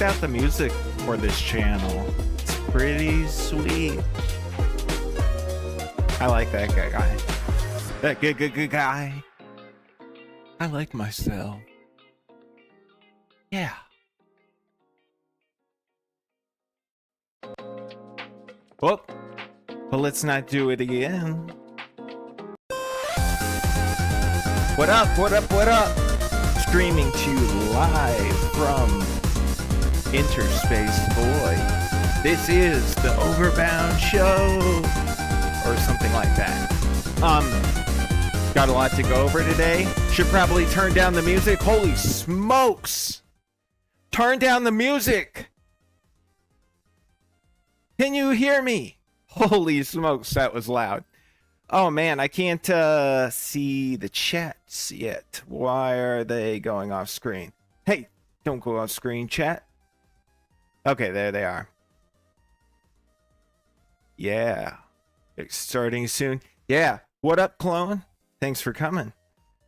picked out the music for this channel. It's pretty sweet. I like that guy. That good guy. I like myself. Yeah. Oh, but let's not do it again. What up? What up? What up? Streaming to you live from Interspace Boy. This is the Overbound show, or something like that. Got a lot to go over today. Should probably turn down the music. Holy smokes! Turn down the music! Can you hear me? Holy smokes, that was loud. Oh man, I can't see the chats yet. Why are they going off screen? Hey, don't go off screen, chat. Okay, there they are. Yeah, it's starting soon. Yeah, what up, clone? Thanks for coming.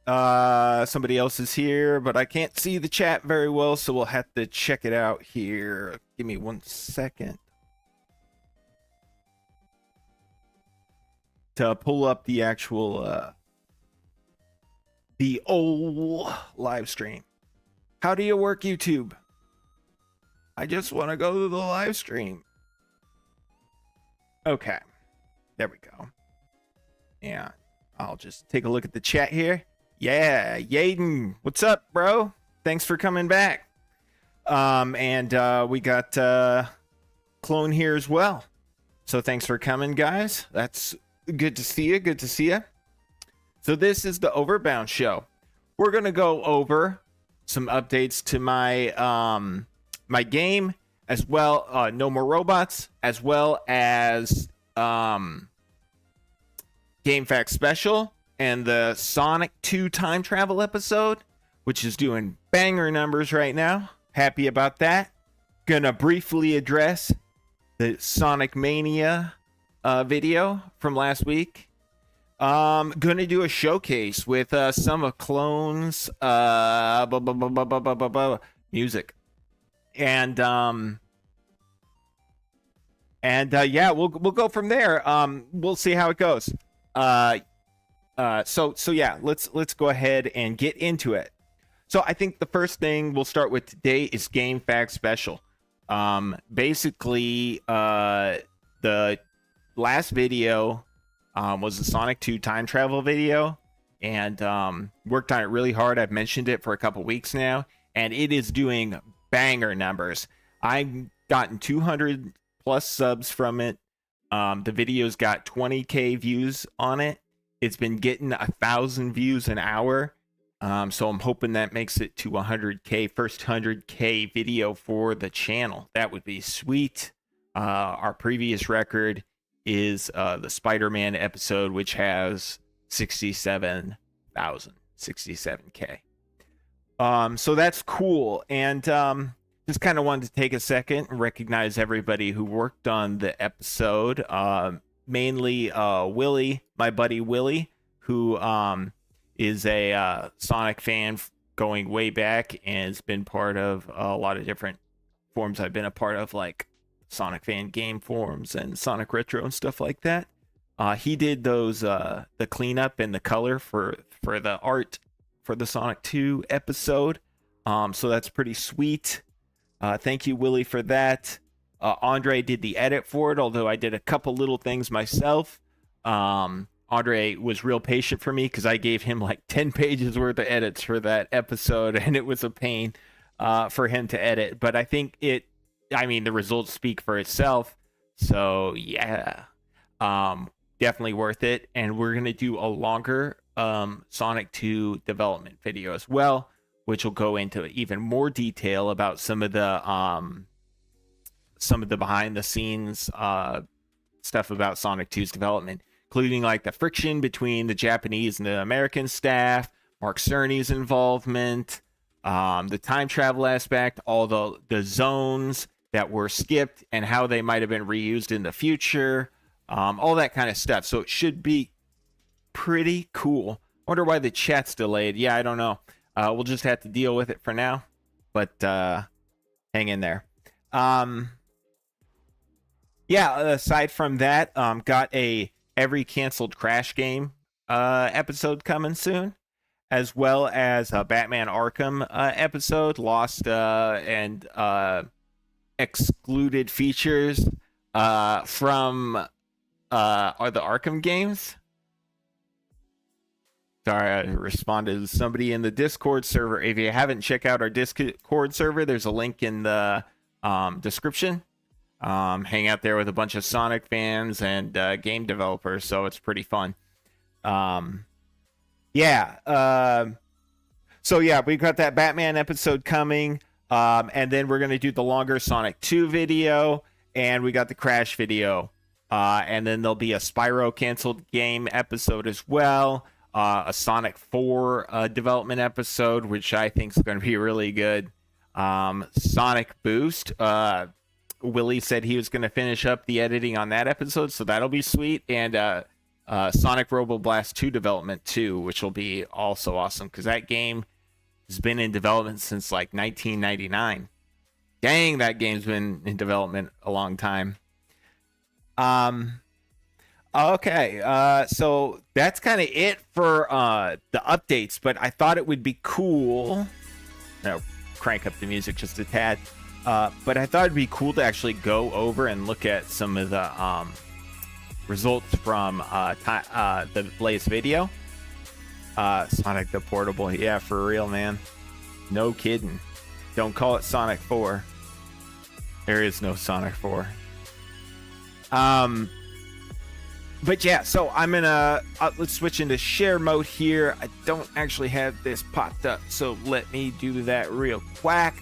Somebody else is here, but I can't see the chat very well, so we'll have to check it out here. Give me 1 second to pull up the actual the old live stream. How do you work YouTube? I just want to go to the live stream. Okay, there we go. Yeah, I'll just take a look at the chat here. Yeah, Yaden, what's up, bro? Thanks for coming back. And we got Clone here as well. So thanks for coming, guys. That's good to see you. Good to see you. So this is the Overbound show. We're gonna go over some updates to my my game, as well. No More Robots, as well as Game Facts Special and the Sonic 2 time travel episode, which is doing banger numbers right now. Happy about that. Gonna briefly address the Sonic Mania video from last week. Gonna do a showcase with some of Clone's music, and yeah, we'll go from there. We'll see how it goes. So yeah, let's go ahead and get into it. So I think the first thing we'll start with today is Game Facts Special. Basically, the last video was the Sonic 2 time travel video, and worked on it really hard. I've mentioned it for a couple weeks now, and it is doing banger numbers. I've gotten 200 plus subs from it. The video's got 20k views on it. It's been getting 1,000 views an hour. So I'm hoping that makes it to 100k, first 100k video for the channel. That would be sweet. Our previous record is the Spider-Man episode, which has 67k. So that's cool. And just kind of wanted to take a second and recognize everybody who worked on the episode. Mainly Willie, my buddy Willie, who is a Sonic fan going way back and has been part of a lot of different forums I've been a part of, like Sonic fan game forums and Sonic Retro and stuff like that. He did those the cleanup and the color for the art for the Sonic 2 episode. So that's pretty sweet. Thank you, Willie, for that. Andre did the edit for it, although I did a couple little things myself. Andre was real patient for me because I gave him like 10 pages worth of edits for that episode, and it was a pain for him to edit. But I think the results speak for itself. So yeah, definitely worth it. And we're going to do a longer Sonic 2 development video as well, which will go into even more detail about some of the behind the scenes stuff about Sonic 2's development, including like the friction between the Japanese and the American staff, Mark Cerny's involvement, the time travel aspect, all the zones that were skipped and how they might have been reused in the future, all that kind of stuff. So it should be pretty cool. I wonder why the chat's delayed. Yeah, I don't know. We'll just have to deal with it for now. But hang in there. Yeah, aside from that, got a every canceled Crash game episode coming soon, as well as a Batman Arkham episode, lost and excluded features from are the Arkham games. Sorry, I responded to somebody in the Discord server. If you haven't checked out our Discord server, there's a link in the description. Hang out there with a bunch of Sonic fans and game developers, so it's pretty fun. Yeah. So yeah, we've got that Batman episode coming, and then we're gonna do the longer Sonic 2 video, and we got the Crash video, and then there'll be a Spyro canceled game episode as well. A Sonic 4 development episode, which I think is going to be really good. Sonic Boost. Willie said he was going to finish up the editing on that episode, so that'll be sweet. And Sonic Robo Blast 2 development too, which will be also awesome because that game has been in development since like 1999. Dang, that game's been in development a long time. Okay, so that's kind of it for the updates, but I thought it would be cool. Now, crank up the music just a tad. But I thought it'd be cool to actually go over and look at some of the results from the latest video. Sonic the Portable, yeah, for real, man. No kidding. Don't call it Sonic 4. There is no Sonic 4. But yeah, so I'm gonna let's switch into share mode here. I don't actually have this popped up, so let me do that real quick.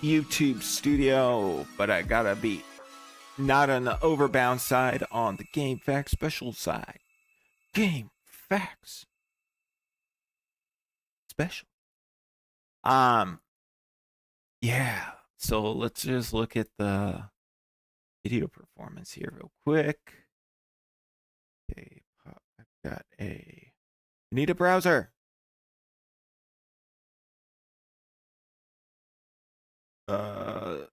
YouTube Studio, but I gotta be not on the Overbound side, on the Game Facts Special side. Game Facts Special. Yeah, so let's just look at the video performance here real quick. Okay, I've got a... Need a browser. Isn't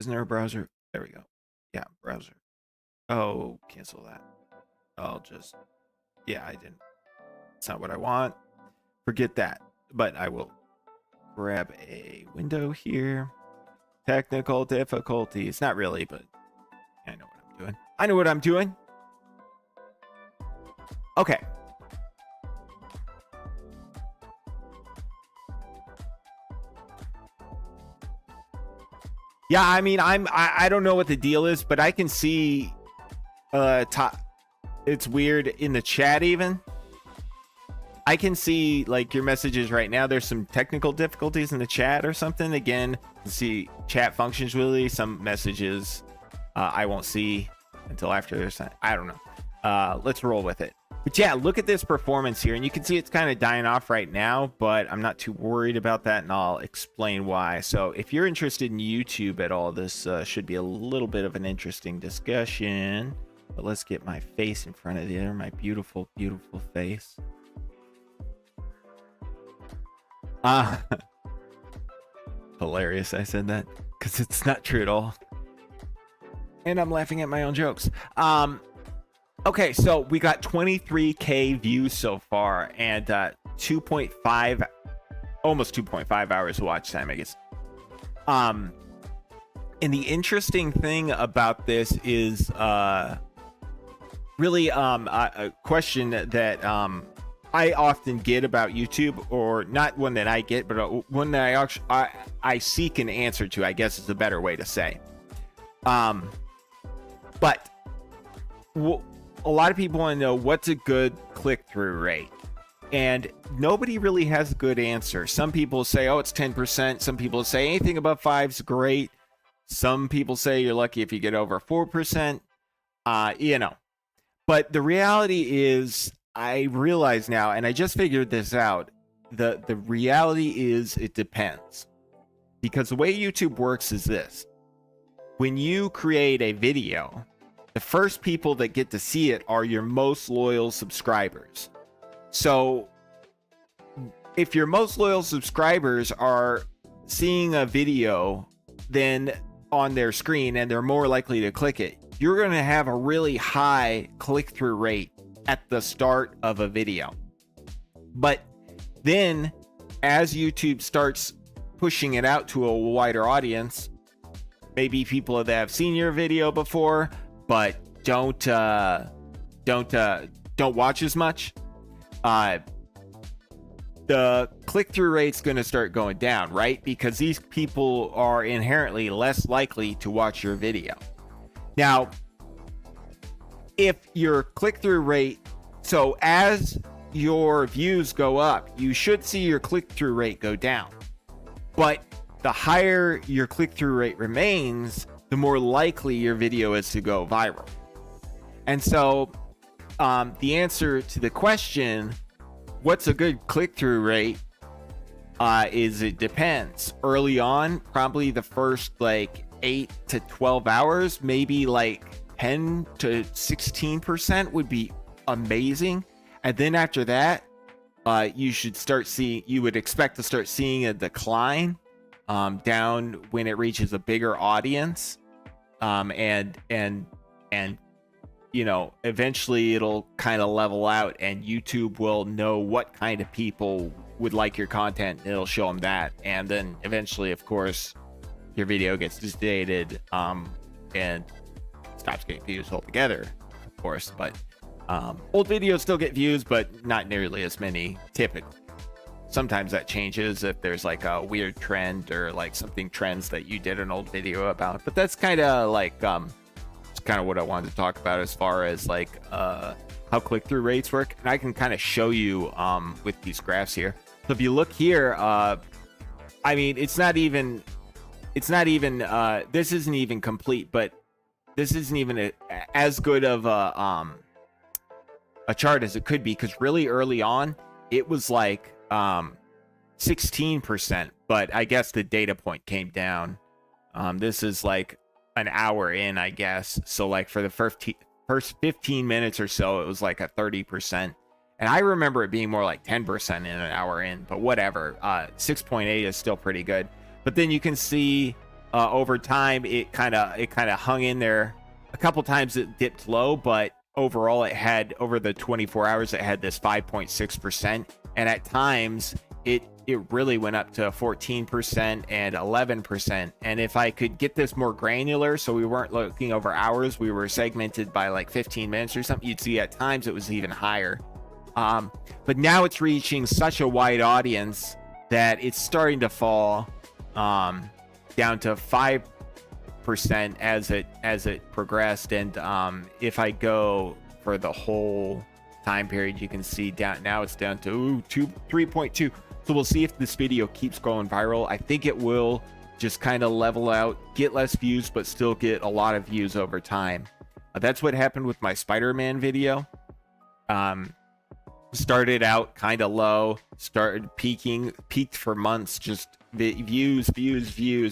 there a browser? There we go. Yeah, browser. Oh, cancel that. I'll just... Yeah, I didn't. It's not what I want. Forget that. But I will grab a window here. Technical difficulties. Not really, but I know what I'm doing. I know what I'm doing. Okay. Yeah, I mean, I don't know what the deal is, but I can see it's weird in the chat even. I can see like your messages right now. There's some technical difficulties in the chat or something. Again, see chat functions really. Some messages I won't see until after they're sent. I don't know. Let's roll with it. But yeah, look at this performance here, and you can see it's kind of dying off right now, but I'm not too worried about that, and I'll explain why. So if you're interested in YouTube at all, this should be a little bit of an interesting discussion. But let's get my face in front of there, my beautiful, beautiful face. Hilarious I said that, because it's not true at all. And I'm laughing at my own jokes. Okay, so we got 23K views so far, and 2.5, almost 2.5 hours of watch time, I guess. And the interesting thing about this is really a question that I often get about YouTube, or not one that I get, but one that I seek an answer to, I guess is a better way to say. But a lot of people want to know what's a good click-through rate, and nobody really has a good answer. Some people say, oh, it's 10%. Some people say anything above 5 is great. Some people say you're lucky if you get over 4%. You know, but the reality is, I realize now, and I just figured this out, the reality is it depends. Because the way YouTube works is this. When you create a video, the first people that get to see it are your most loyal subscribers. So if your most loyal subscribers are seeing a video then on their screen and they're more likely to click it, you're going to have a really high click-through rate at the start of a video. But then as YouTube starts pushing it out to a wider audience, maybe people that have seen your video before but don't watch as much, the click-through rate's going to start going down, right? Because these people are inherently less likely to watch your video. Now, if your click-through rate, so as your views go up, you should see your click-through rate go down. But the higher your click-through rate remains, the more likely your video is to go viral. And so the answer to the question, what's a good click-through rate, is it depends. Early on, probably the first like 8 to 12 hours, maybe like 10 to 16% would be amazing. And then after that, you would expect to start seeing a decline down when it reaches a bigger audience. And you know, eventually it'll kind of level out and YouTube will know what kind of people would like your content. And it'll show them that. And then eventually, of course, your video gets disdated and stops getting views altogether, of course. But old videos still get views, but not nearly as many typically. Sometimes that changes if there's like a weird trend or like something trends that you did an old video about. But that's kind of like it's kind of what I wanted to talk about as far as like how click-through rates work. And I can kind of show you with these graphs here. So if you look here, I mean, this isn't even complete, but this isn't even as good of a chart as it could be, because really early on it was like 16%, but I guess the data point came down. This is like an hour in, I guess. So like for the first 15 minutes or so, it was like a 30%. And I remember it being more like 10% in an hour in, but whatever. 6.8 is still pretty good. But then you can see over time, it kind of hung in there. A couple times it dipped low, but overall it had, over the 24 hours, it had this 5.6%. And at times it really went up to 14% and 11%. And if I could get this more granular, so we weren't looking over hours, we were segmented by like 15 minutes or something, you'd see at times it was even higher. But now it's reaching such a wide audience that it's starting to fall down to 5% as it progressed. And if I go for the whole time period, you can see now it's down to 3.2. So we'll see if this video keeps going viral. I think it will just kind of level out, get less views, but still get a lot of views over time. That's what happened with my Spider-Man video. Started out kind of low, started peaked for months, just views,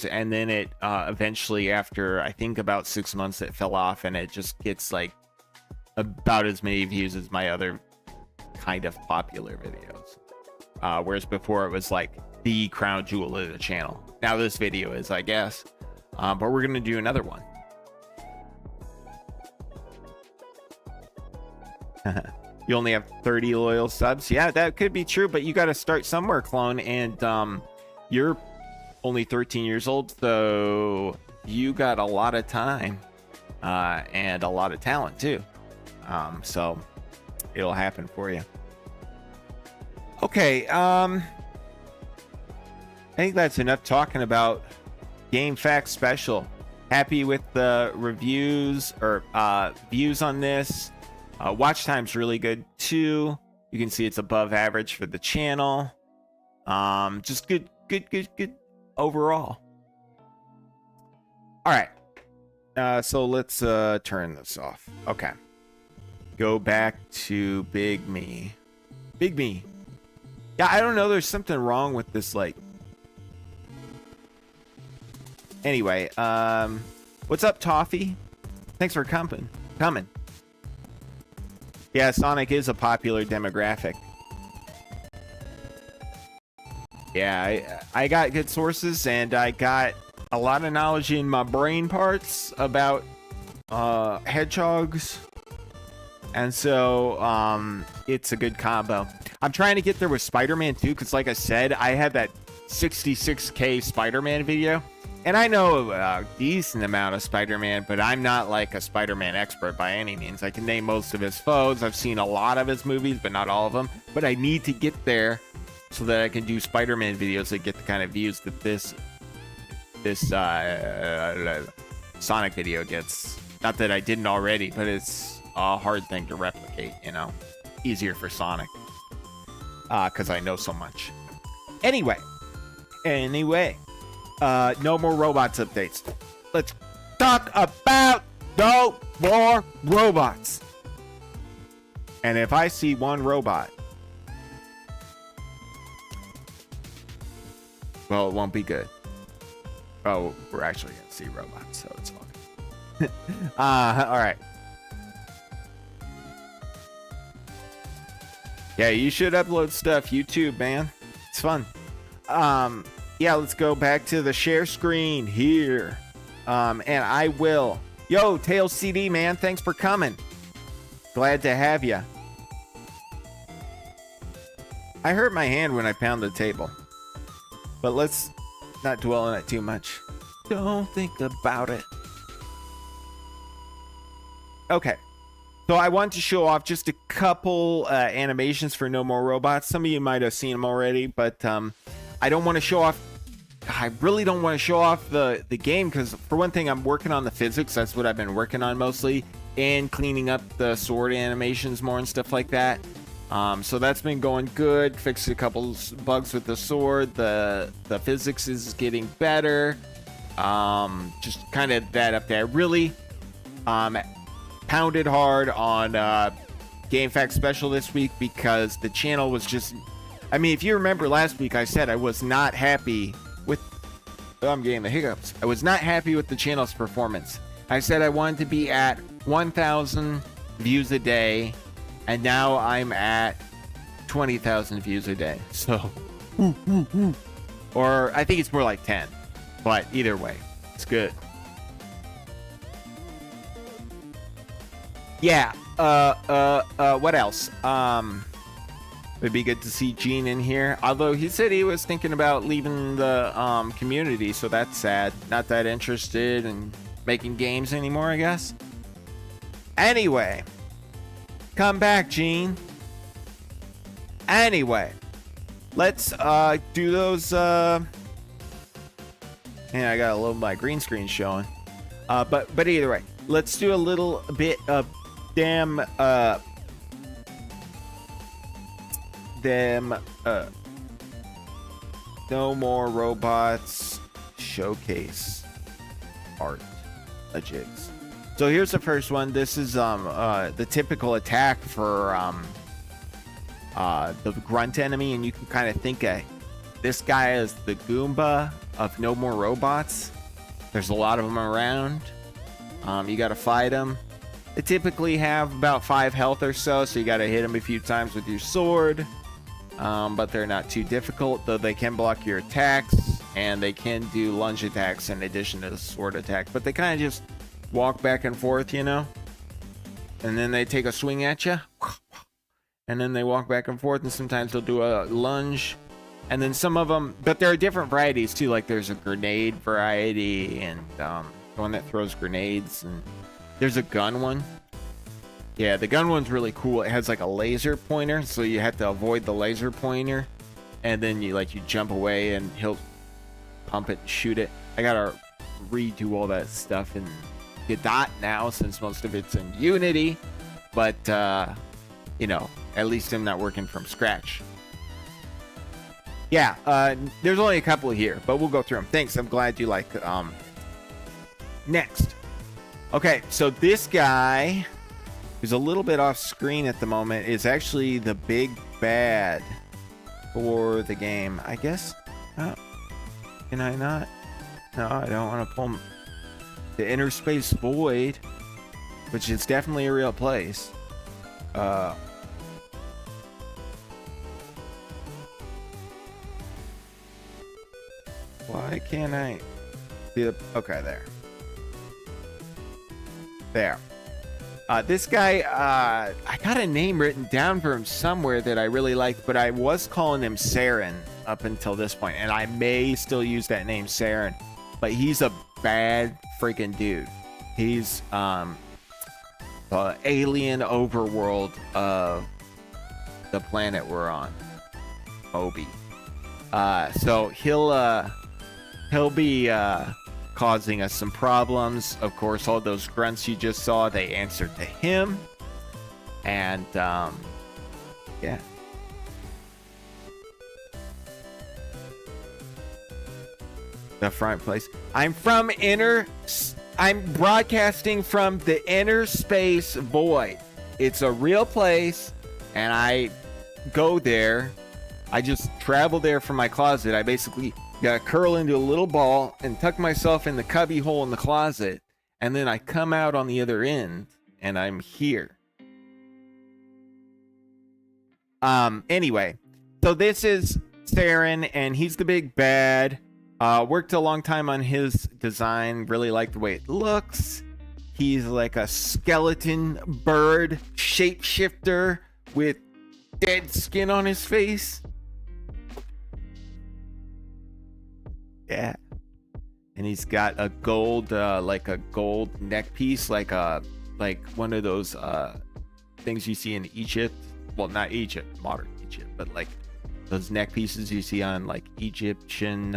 and then it eventually, after I think about 6 months, it fell off, and it just gets like about as many views as my other kind of popular videos. Whereas before it was like the crown jewel of the channel. Now this video is, I guess. But we're gonna do another one. You only have 30 loyal subs. Yeah, that could be true, but you got to start somewhere, clone. And you're only 13 years old, so you got a lot of time and a lot of talent too. So it'll happen for you. Okay, I think that's enough talking about Game Facts Special. Happy with the reviews or views on this. Watch time's really good too. You can see it's above average for the channel. Just good overall. All right. So let's turn this off. Okay. Go back to Big Me. Big Me. Yeah, I don't know. There's something wrong with this, like. Anyway, what's up, Toffee? Thanks for coming. Yeah, Sonic is a popular demographic. Yeah, I got good sources, and I got a lot of knowledge in my brain parts about hedgehogs, and so it's a good combo. I'm trying to get there with Spider-Man too, because like I said, I had that 66K Spider-Man video, and I know a decent amount of Spider-Man, but I'm not like a Spider-Man expert by any means. I can name most of his foes. I've seen a lot of his movies, but not all of them. But I need to get there so that I can do Spider-Man videos that get the kind of views that this Sonic video gets. Not that I didn't already, but it's a hard thing to replicate, you know? Easier for Sonic. Because I know so much. Anyway. No more robots updates. Let's talk about no more robots. And if I see one robot, well, it won't be good. Oh, we're actually going to see robots, so it's fine. All right. Yeah, you should upload stuff. YouTube, man. It's fun. Yeah, let's go back to the share screen here. And I will. Yo, Tails CD, man. Thanks for coming. Glad to have you. I hurt my hand when I pounded the table. But let's not dwell on it too much. Don't think about it. Okay. So I want to show off just a couple animations for No More Robots. Some of you might have seen them already, but I don't want to show off. I really don't want to show off the game because, for one thing, I'm working on the physics. That's what I've been working on mostly, and cleaning up the sword animations more and stuff like that. So that's been going good. Fixed a couple bugs with the sword. The physics is getting better. Just kind of that up there. Really pounded hard on GameFAQs Special this week because the channel was just... I mean, if you remember last week, I said I was not happy with... Oh, I'm getting the hiccups. I was not happy with the channel's performance. I said I wanted to be at 1,000 views a day, and now I'm at 20,000 views a day. So, or I think it's more like 10, but either way, it's good. Yeah. What else? It'd be good to see Gene in here. Although he said he was thinking about leaving the community, so that's sad. Not that interested in making games anymore, I guess. Anyway, come back, Gene. Anyway, let's do those. Man, I got a little of my green screen showing. But either way, let's do a little bit of them No More Robots showcase art jigs. So here's the first one. This is the typical attack for the grunt enemy, and you can kind of think of this guy as the Goomba of No More Robots. There's a lot of them around. You got to fight them. They typically have about 5 health or so you got to hit them a few times with your sword. But they're not too difficult, though they can block your attacks, and they can do lunge attacks in addition to the sword attack. But they kind of just walk back and forth, you know? And then they take a swing at you, and then they walk back and forth, and sometimes they'll do a lunge. And then some of them, but there are different varieties too, like there's a grenade variety, and the one that throws grenades, and there's a gun one. Yeah, the gun one's really cool. It has like a laser pointer, so you have to avoid the laser pointer, and then you jump away and he'll pump it and shoot it. I gotta redo all that stuff in Godot now since most of it's in Unity, but you know, at least I'm not working from scratch. Yeah, there's only a couple here, but we'll go through them. Thanks, I'm glad you like. Next, okay, so this guy, who's a little bit off screen at the moment, is actually the big bad for the game, I guess. Oh, can I not? No, I don't want to pull the Inner Space Void, which is definitely a real place. Why can't I see the... Okay, there. There. This guy, I got a name written down for him somewhere that I really liked, but I was calling him Saren up until this point, and I may still use that name, Saren. But he's a bad freaking dude. He's the alien overworld of the planet we're on, Moby. So he'll be causing us some problems. Of course, all those grunts you just saw, they answered to him. And yeah. The front place. I'm broadcasting from the inner space void. It's a real place, and I go there. I just travel there from my closet. I basically gotta curl into a little ball and tuck myself in the cubby hole in the closet, and then I come out on the other end, and I'm here. Anyway, so this is Saren, and he's the big bad. Worked a long time on his design. Really like the way it looks. He's like a skeleton bird shapeshifter with dead skin on his face. Yeah. And he's got a gold, like a gold neck piece, like one of those things you see in Egypt. Well, not Egypt, modern Egypt, but like those neck pieces you see on like Egyptian,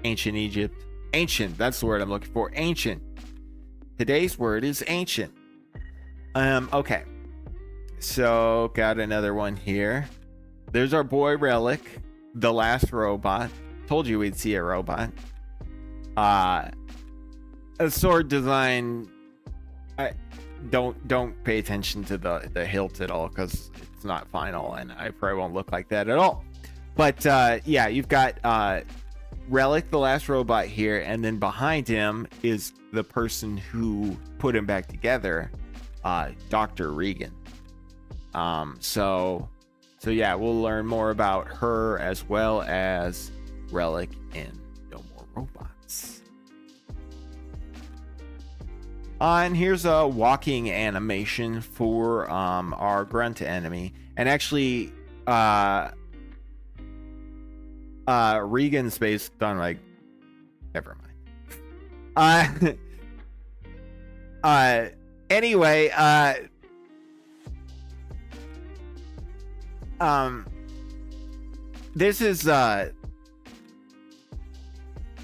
ancient Egypt. Ancient, that's the word I'm looking for. Ancient. Today's word is ancient. Okay. So got another one here. There's our boy Relic, the last robot. Told you we'd see a robot. A sword design. I don't pay attention to the hilt at all, because it's not final, and I probably won't look like that at all. But yeah, you've got Relic, the last robot here, and then behind him is the person who put him back together, Dr. Regan. So yeah, we'll learn more about her as well as Relic in No More Robots. And here's a walking animation for our grunt enemy, and actually Regan's based on like, never mind. Anyway, this is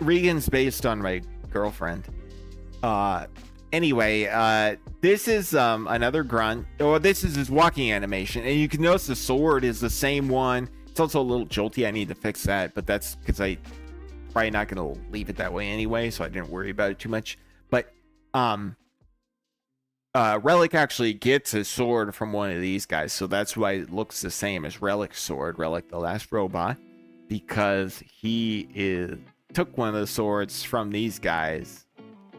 Regan's based on my girlfriend. Anyway, this is another grunt. Oh, this is his walking animation, and you can notice the sword is the same one. It's also a little jolty. I need to fix that, but that's because I probably not going to leave it that way anyway, so I didn't worry about it too much. But Relic actually gets a sword from one of these guys, so that's why it looks the same as Relic's sword, Relic the last robot, because he took one of the swords from these guys.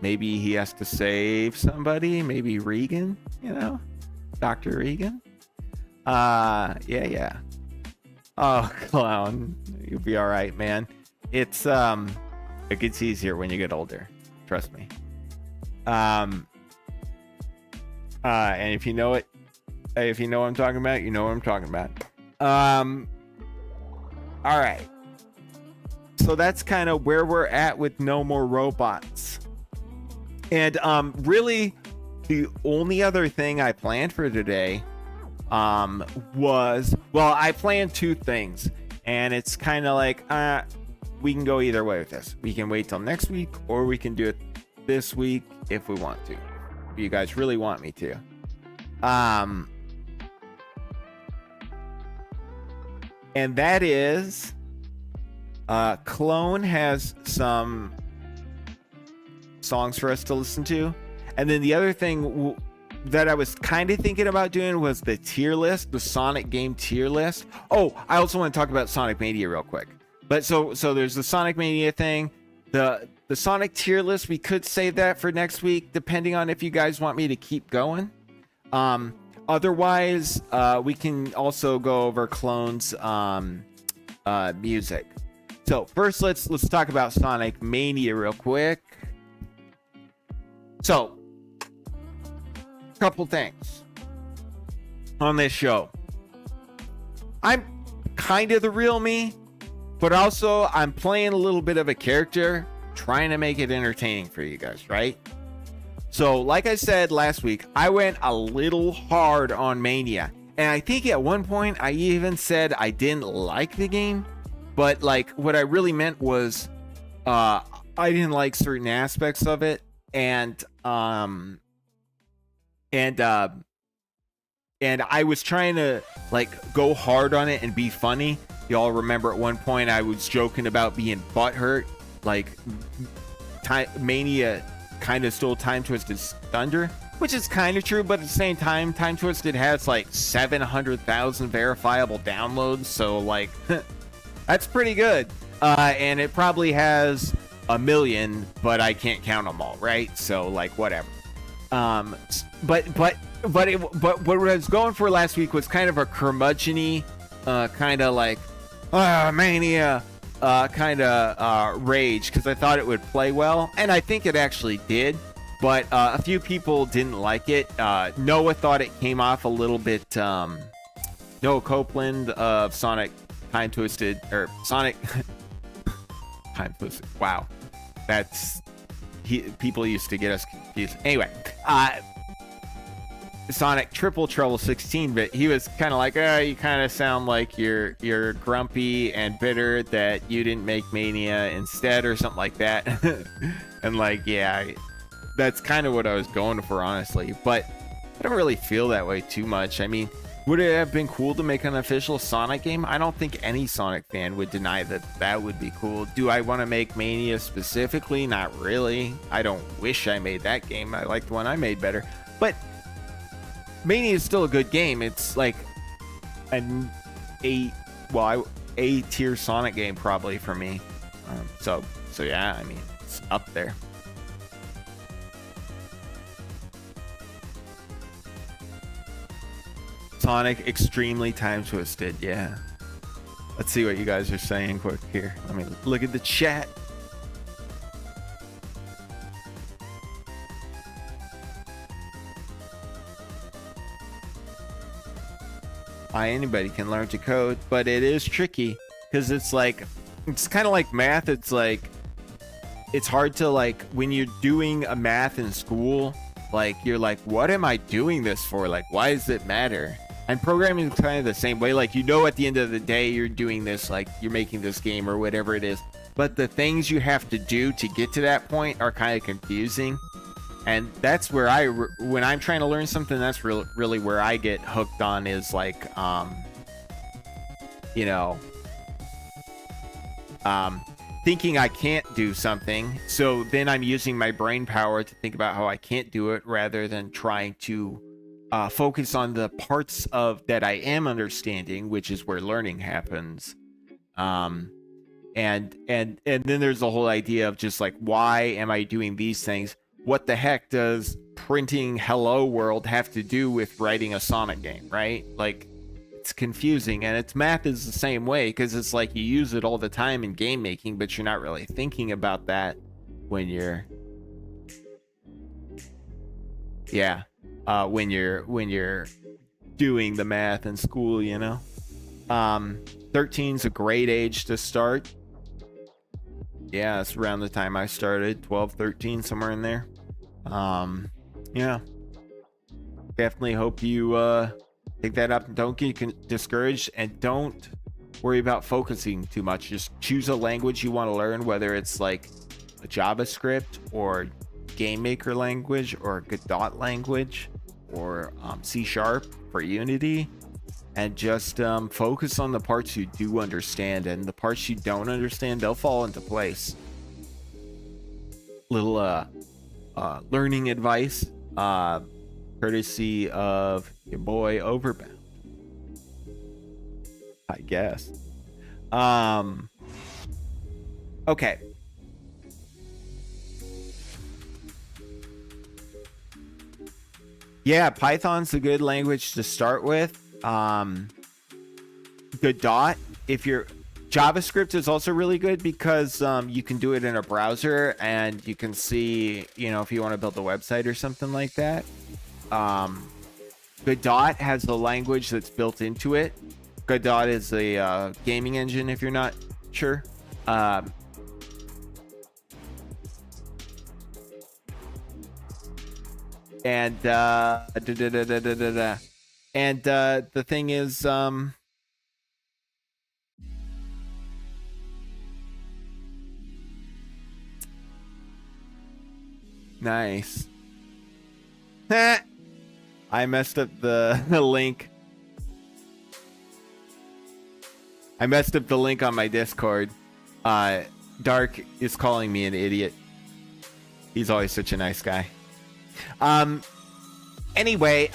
Maybe he has to save somebody, maybe Regan, Dr. Regan. Yeah. Oh, clown, you'll be all right, man. It gets easier when you get older, trust me. And if you know it, if you know what I'm talking about, you know what I'm talking about. All right. So that's kind of where we're at with No More Robots. And really, the only other thing I planned for today was, well, I planned two things, and it's kind of like we can go either way with this. We can wait till next week, or we can do it this week if we want to. If you guys really want me to. And that is Clone has some songs for us to listen to, and then the other thing that I was kind of thinking about doing was the tier list, the Sonic game tier list. Oh, I also want to talk about Sonic Mania real quick. But so there's the Sonic Mania thing, the Sonic tier list. We could save that for next week, depending on if you guys want me to keep going. Otherwise, we can also go over Clone's music. So first, let's talk about Sonic Mania real quick. So, a couple things on this show. I'm kind of the real me, but also I'm playing a little bit of a character, trying to make it entertaining for you guys, right? So, like I said last week, I went a little hard on Mania, and I think at one point I even said I didn't like the game. But like what I really meant was I didn't like certain aspects of it, and I was trying to like go hard on it and be funny. Y'all remember at one point I was joking about being butthurt, like Mania kind of stole Time Twisted's thunder, which is kind of true, but at the same time, Time Twisted has like 700,000 verifiable downloads, so like that's pretty good. And it probably has 1 million, but I can't count them all, right? So like whatever. But what I was going for last week was kind of a curmudgeon-y, kind of like Mania kind of rage, because I thought it would play well, and I think it actually did. But a few people didn't like it. Noah thought it came off a little bit. Noah Copeland of Sonic Time Twisted, or Sonic Time Twisted. Wow, people used to get us confused. Anyway, Sonic Triple Trouble 16-bit. He was kind of like, you kind of sound like you're grumpy and bitter that you didn't make Mania instead, or something like that. And like, yeah, that's kind of what I was going for, honestly. But I don't really feel that way too much. I mean, would it have been cool to make an official Sonic game? I don't think any Sonic fan would deny that would be cool. Do I want to make Mania specifically? Not really. I don't wish I made that game. I like the one I made better. But Mania is still a good game. It's like an A tier Sonic game probably for me. So yeah, I mean, it's up there. Sonic extremely time twisted, yeah. Let's see what you guys are saying quick here. Let me look at the chat. Anybody can learn to code, but it is tricky because it's kind of like math. It's like, it's hard to, like, when you're doing a math in school, like, you're like, what am I doing this for? Like, why does it matter? And programming is kind of the same way. Like, you know, at the end of the day, you're doing this, like, you're making this game or whatever it is. But the things you have to do to get to that point are kind of confusing. And that's where when I'm trying to learn something, that's really where I get hooked on, is like, thinking I can't do something. So then I'm using my brain power to think about how I can't do it, rather than trying to focus on the parts of that I am understanding, which is where learning happens. And then there's the whole idea of just like, why am I doing these things? What the heck does printing Hello World have to do with writing a Sonic game, right? Like, it's confusing, and its math is the same way, because it's like you use it all the time in game making, but you're not really thinking about that when you're when you're doing the math in school, you know. 13's a great age to start. Yeah, it's around the time I started, 12, 13, somewhere in there. Yeah, definitely hope you take that up. Don't get discouraged, and don't worry about focusing too much. Just choose a language you want to learn, whether it's like a JavaScript or Game Maker language or Godot language or C# for Unity, and just focus on the parts you do understand, and the parts you don't understand, they'll fall into place. Little learning advice, courtesy of your boy Overbound, I guess. Okay. Yeah, Python's a good language to start with. Godot, if you're JavaScript is also really good because you can do it in a browser and you can see, you know, if you want to build a website or something like that. Godot has a language that's built into it. Godot is a gaming engine, if you're not sure. And the thing is, nice. I messed up the link. I messed up the link on my Discord. Dark is calling me an idiot. He's always such a nice guy. Anyway,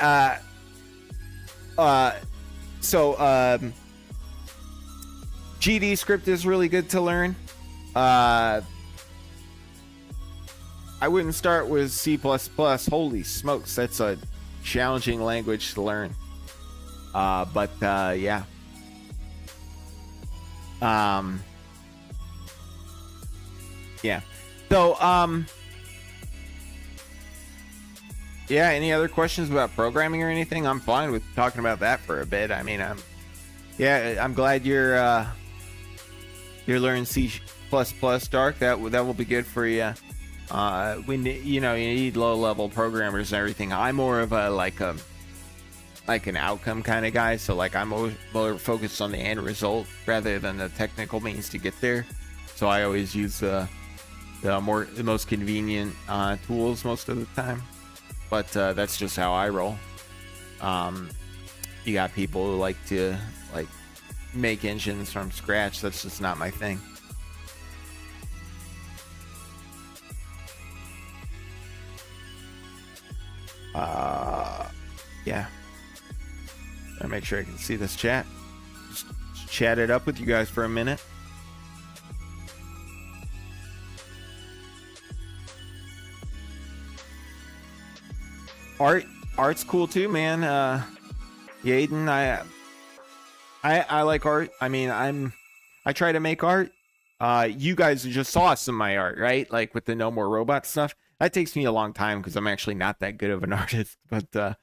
GD script is really good to learn. I wouldn't start with C++. Holy smokes, that's a challenging language to learn. But yeah. Yeah. So, yeah, any other questions about programming or anything? I'm fine with talking about that for a bit. I mean, I'm glad you're learning C++, Dark. That will be good for you. You need low-level programmers and everything. I'm more of a like an outcome kind of guy. So like I'm more focused on the end result rather than the technical means to get there. So I always use the most convenient tools most of the time. But that's just how I roll. You got people who like to make engines from scratch. That's just not my thing. Yeah. Gotta make sure I can see this chat. Just chat it up with you guys for a minute. Art's cool too, man. Yaden, I like art. I mean, I try to make art. You guys just saw some of my art, right? Like with the No More Robot stuff. That takes me a long time because I'm actually not that good of an artist, but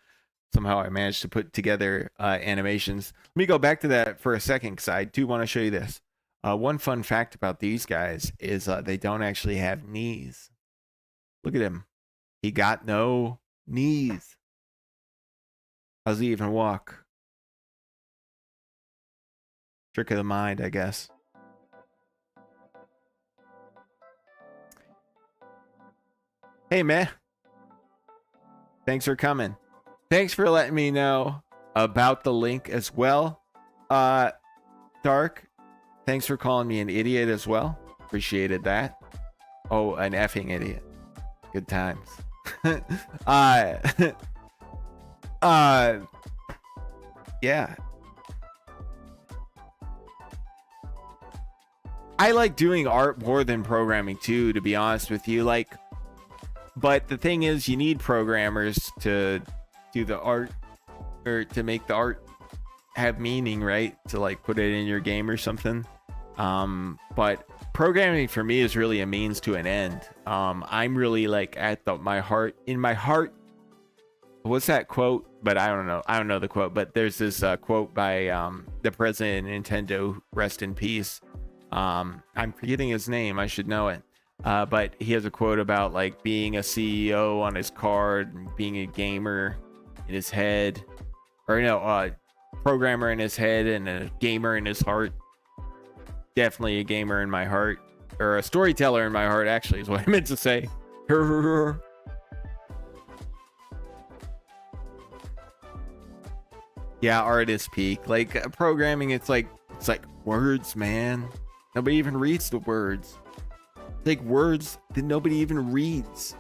somehow I managed to put together animations. Let me go back to that for a second because I do want to show you this. One fun fact about these guys is they don't actually have knees. Look at him. He got no knees. How's he even walk? Trick of the mind, I guess. Hey, man. Thanks for coming. Thanks for letting me know about the link as well. Dark, thanks for calling me an idiot as well. Appreciated that. Oh, an effing idiot. Good times. Yeah. I like doing art more than programming too, to be honest with you. Like, but the thing is, you need programmers to do the art, or to make the art have meaning, right? To like put it in your game or something. But programming for me is really a means to an end. I'm really like in my heart. What's that quote? But I don't know the quote, but there's this quote by the president of Nintendo, rest in peace. I'm forgetting his name. I should know it. But he has a quote about like being a CEO on his card and being a gamer in his head, or no, programmer in his head and a gamer in his heart. Definitely a gamer in my heart, or a storyteller in my heart, actually, is what I meant to say. Yeah, art is peak. Like programming, it's like words, man. Nobody even reads the words. Like words that nobody even reads.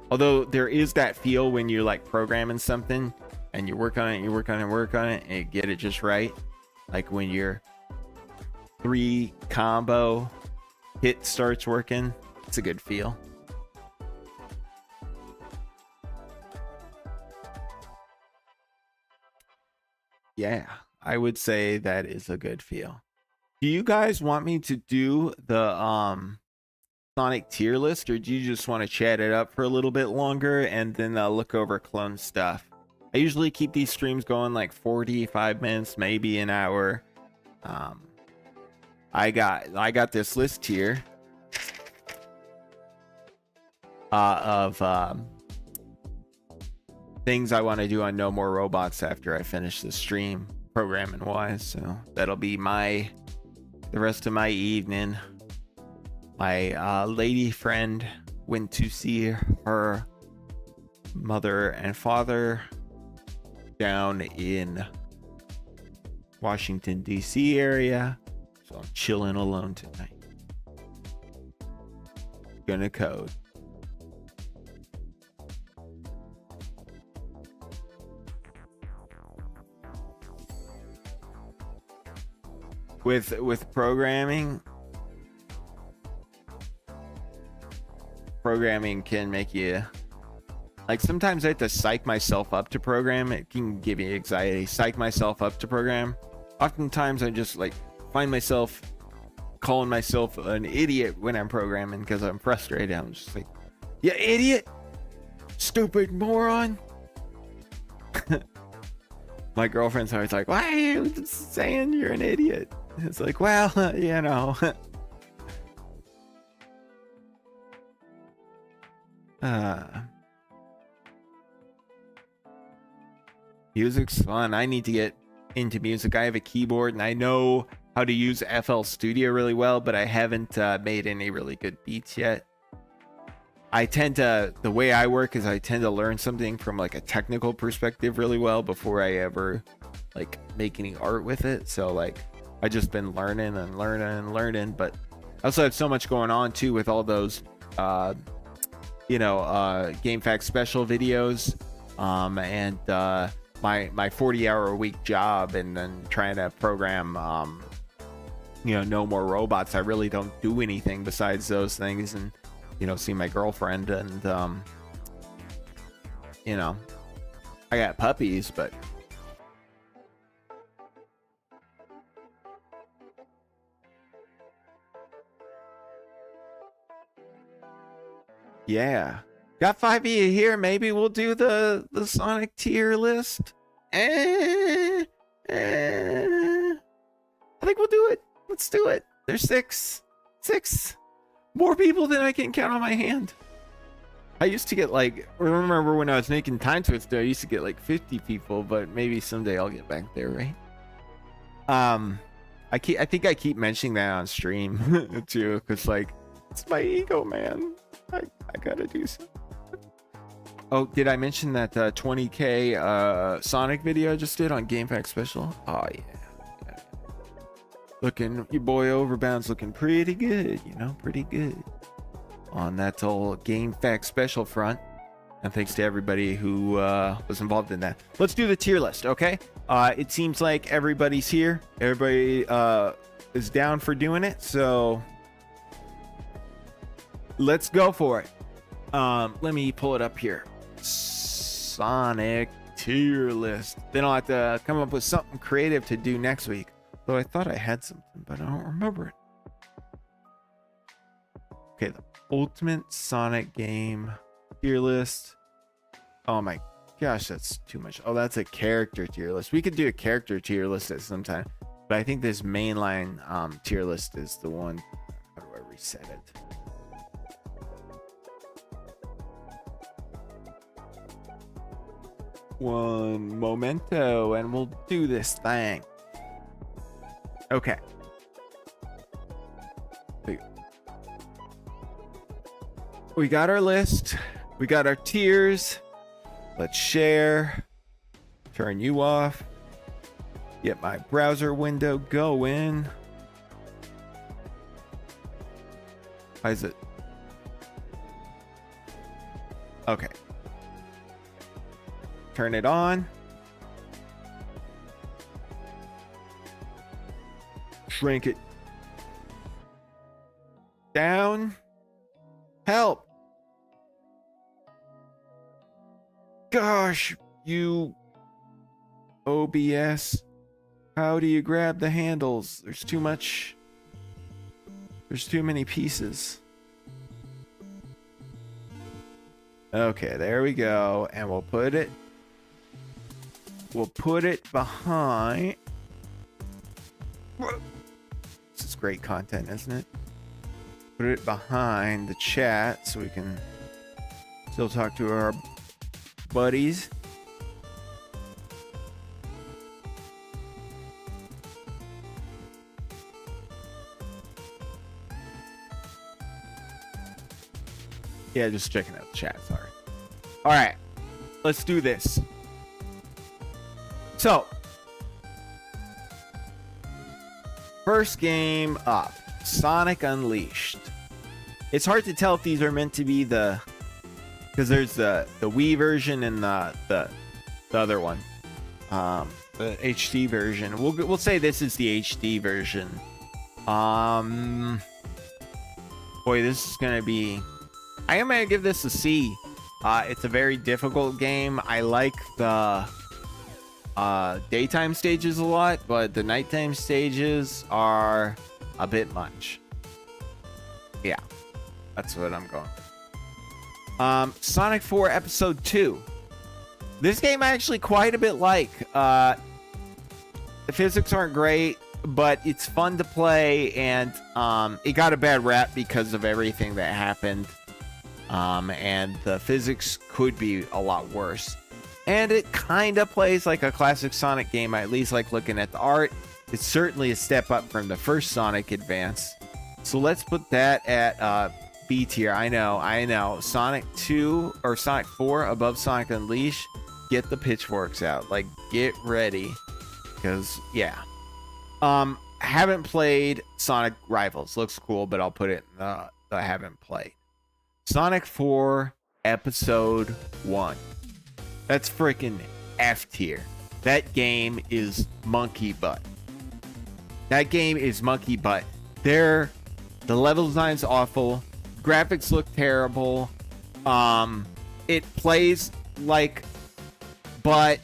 Although there is that feel when you're like programming something and you work on it, and you get it just right. Like when your 3 combo hit starts working, it's a good feel. Yeah, I would say that is a good feel. Do you guys want me to do the Sonic tier list, or do you just want to chat it up for a little bit longer and then look over clone stuff? I usually keep these streams going like 45 minutes, maybe an hour. I got this list here of things I want to do on No More Robots after I finish the stream, programming wise. So that'll be the rest of my evening. My lady friend went to see her mother and father down in Washington, D.C. area. So I'm chilling alone tonight. Gonna code. With programming can make you, like, sometimes I have to psych myself up to program. It can give me anxiety. Psych myself up to program. Oftentimes I just like find myself calling myself an idiot when I'm programming because I'm frustrated. I'm just like, you idiot, stupid moron. My girlfriend's always like, why are you saying you're an idiot? It's like, well, you know. Music's fun. I need to get into music. I have a keyboard and I know how to use FL Studio really well, but I haven't made any really good beats yet. The way I work is I tend to learn something from like a technical perspective really well before I ever like make any art with it. So like I just been learning, but I also have so much going on too with all those GameFAQs special videos and my 40-hour a week job, and then trying to program No More Robots. I really don't do anything besides those things, and see my girlfriend, and I got puppies, but yeah. Got 5 of you here. Maybe we'll do the Sonic tier list. I think we'll do it. Let's do it. There's six more people than I can count on my hand. I used to get like, remember when I was making Time Twister, I used to get like 50 people, but maybe someday I'll get back there, right? I think I keep mentioning that on stream too, because like it's my ego, man. I gotta do something. Oh, did I mention that 20K Sonic video I just did on GameFAQs special? Oh yeah. Looking, your boy Overbound's looking pretty good, pretty good on that old GameFAQs special front. And thanks to everybody who was involved in that. Let's do the tier list, okay? It seems like everybody's here. Everybody is down for doing it, so let's go for it. Let me pull it up here. Sonic tier list. Then I'll have to come up with something creative to do next week. Though I thought I had something, but I don't remember it. Okay, the ultimate Sonic game tier list. Oh my gosh, that's too much. Oh, that's a character tier list. We could do a character tier list at some time, but I think this mainline tier list is the one. How do I reset it? One momento, and we'll do this thing. Okay. We got our list. We got our tiers. Let's share. Turn you off. Get my browser window going. Why is it? Okay. Turn it on. Shrink it down. Help. Gosh, you OBS. How do you grab the handles? There's too much. There's too many pieces. Okay, there we go. And we'll put it behind. This is great content, isn't it? Put it behind the chat so we can still talk to our buddies. Yeah, just checking out the chat, sorry. All right, let's do this. So, first game up, Sonic Unleashed. It's hard to tell if these are meant to be because there's the Wii version and the other one, the HD version. We'll say this is the HD version. Boy, this is gonna be. I am gonna give this a C. It's a very difficult game. I like the daytime stages a lot, but the nighttime stages are a bit much. Yeah, that's what I'm going. Sonic 4 Episode 2. This game I actually quite a bit like. The physics aren't great, but it's fun to play, and it got a bad rap because of everything that happened. And the physics could be a lot worse. And it kind of plays like a classic Sonic game. I at least like looking at the art. It's certainly a step up from the first Sonic Advance. So let's put that at B tier. I know. Sonic 2 or Sonic 4 above Sonic Unleashed. Get the pitchforks out. Like, get ready. Because, yeah. Haven't played Sonic Rivals. Looks cool, but I'll put it in the I haven't played. Sonic 4 Episode 1. That's freaking F tier. That game is monkey butt. The level design's awful. Graphics look terrible. It plays like butt.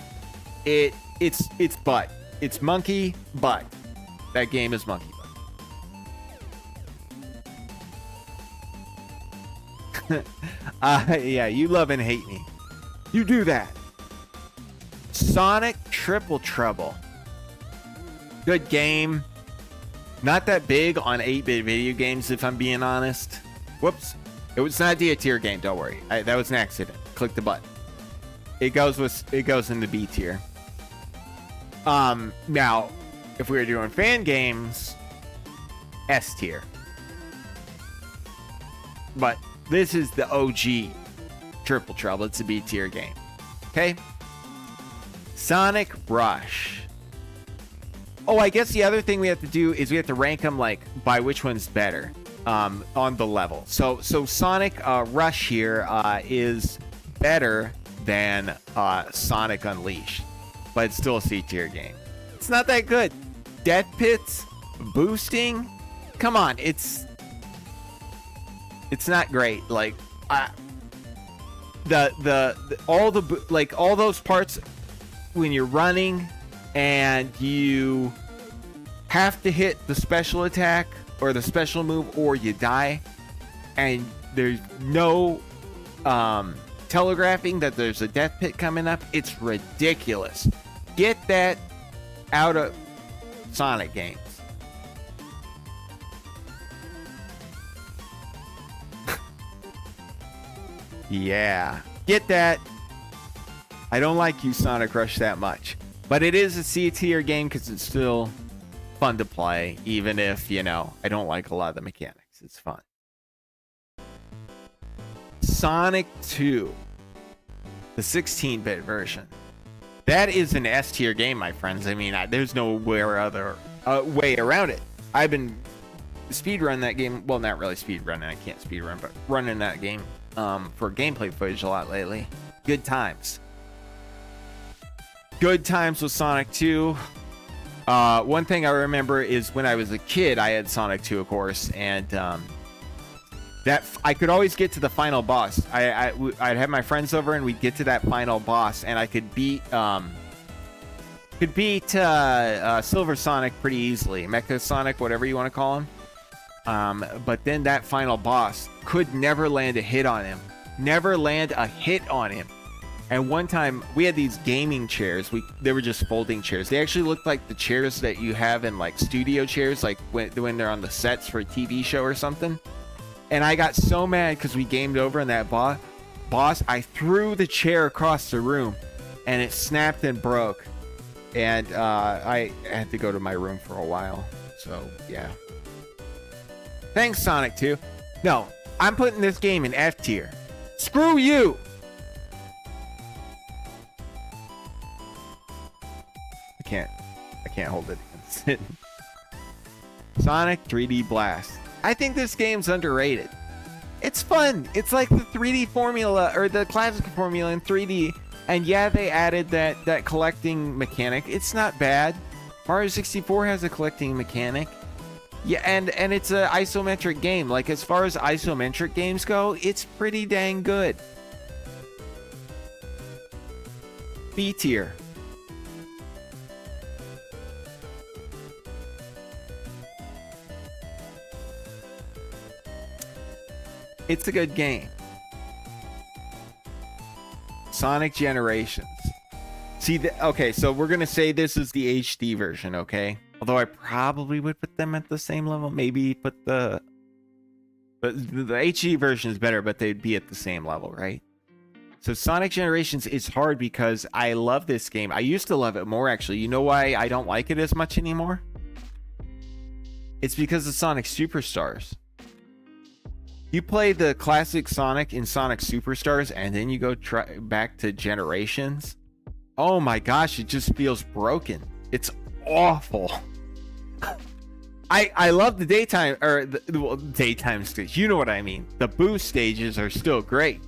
It's butt. It's monkey butt. That game is monkey butt. Yeah, you love and hate me. You do that. Sonic Triple Trouble. Good game. Not that big on 8-bit video games, if I'm being honest. Whoops. It was not a tier game, don't worry. That was an accident. Click the button. It goes in the B tier. Now, if we were doing fan games, S tier. But this is the OG Triple Trouble. It's a B tier game. Okay? Sonic Rush. Oh, I guess the other thing we have to do is we have to rank them like by which one's better on the level. So Sonic Rush here is better than Sonic Unleashed, but it's still a C tier game. It's not that good. Death pits, boosting. Come on, it's not great. Like all those parts when you're running and you have to hit the special attack or the special move or you die, and there's no telegraphing that there's a death pit coming up. It's ridiculous. Get that out of Sonic games. Yeah, get that. I don't like you, Sonic Rush, that much. But it is a C tier game because it's still fun to play, even if, I don't like a lot of the mechanics. It's fun. Sonic 2, the 16-bit version. That is an S tier game, my friends. I mean, there's no other way around it. I've been speedrunning that game. Well, not really speedrunning. I can't speedrun, but running that game for gameplay footage a lot lately. Good times. Good times with Sonic 2. One thing I remember is when I was a kid, I had Sonic 2, of course, and that I could always get to the final boss. I'd have my friends over and we'd get to that final boss, and I could beat Could beat Silver Sonic pretty easily. Mecha Sonic, whatever you want to call him. But then that final boss could never land a hit on him. Never land a hit on him. And one time we had these gaming chairs. They were just folding chairs. They actually looked like the chairs that you have in like studio chairs, like when they're on the sets for a TV show or something. And I got so mad because we gamed over on that boss. I threw the chair across the room, and it snapped and broke. And I had to go to my room for a while. So yeah. Thanks, Sonic 2. No, I'm putting this game in F tier. Screw you! I can't hold it against it. Sonic 3D Blast. I think this game's underrated. It's fun. It's like the 3D formula, or the classic formula in 3D. And yeah, they added that collecting mechanic. It's not bad. Mario 64 has a collecting mechanic. Yeah, and it's an isometric game. Like, as far as isometric games go, it's pretty dang good. B tier. It's a good game. Sonic Generations. See, okay, so we're going to say this is the HD version, okay? Although I probably would put them at the same level. Maybe put but the HD version is better, but they'd be at the same level, right? So Sonic Generations is hard because I love this game. I used to love it more, actually. You know why I don't like it as much anymore? It's because of Sonic Superstars. You play the classic Sonic in Sonic Superstars, and then you go back to Generations. Oh my gosh, it just feels broken. It's awful. I love the daytime, or the daytime stage. You know what I mean. The boost stages are still great.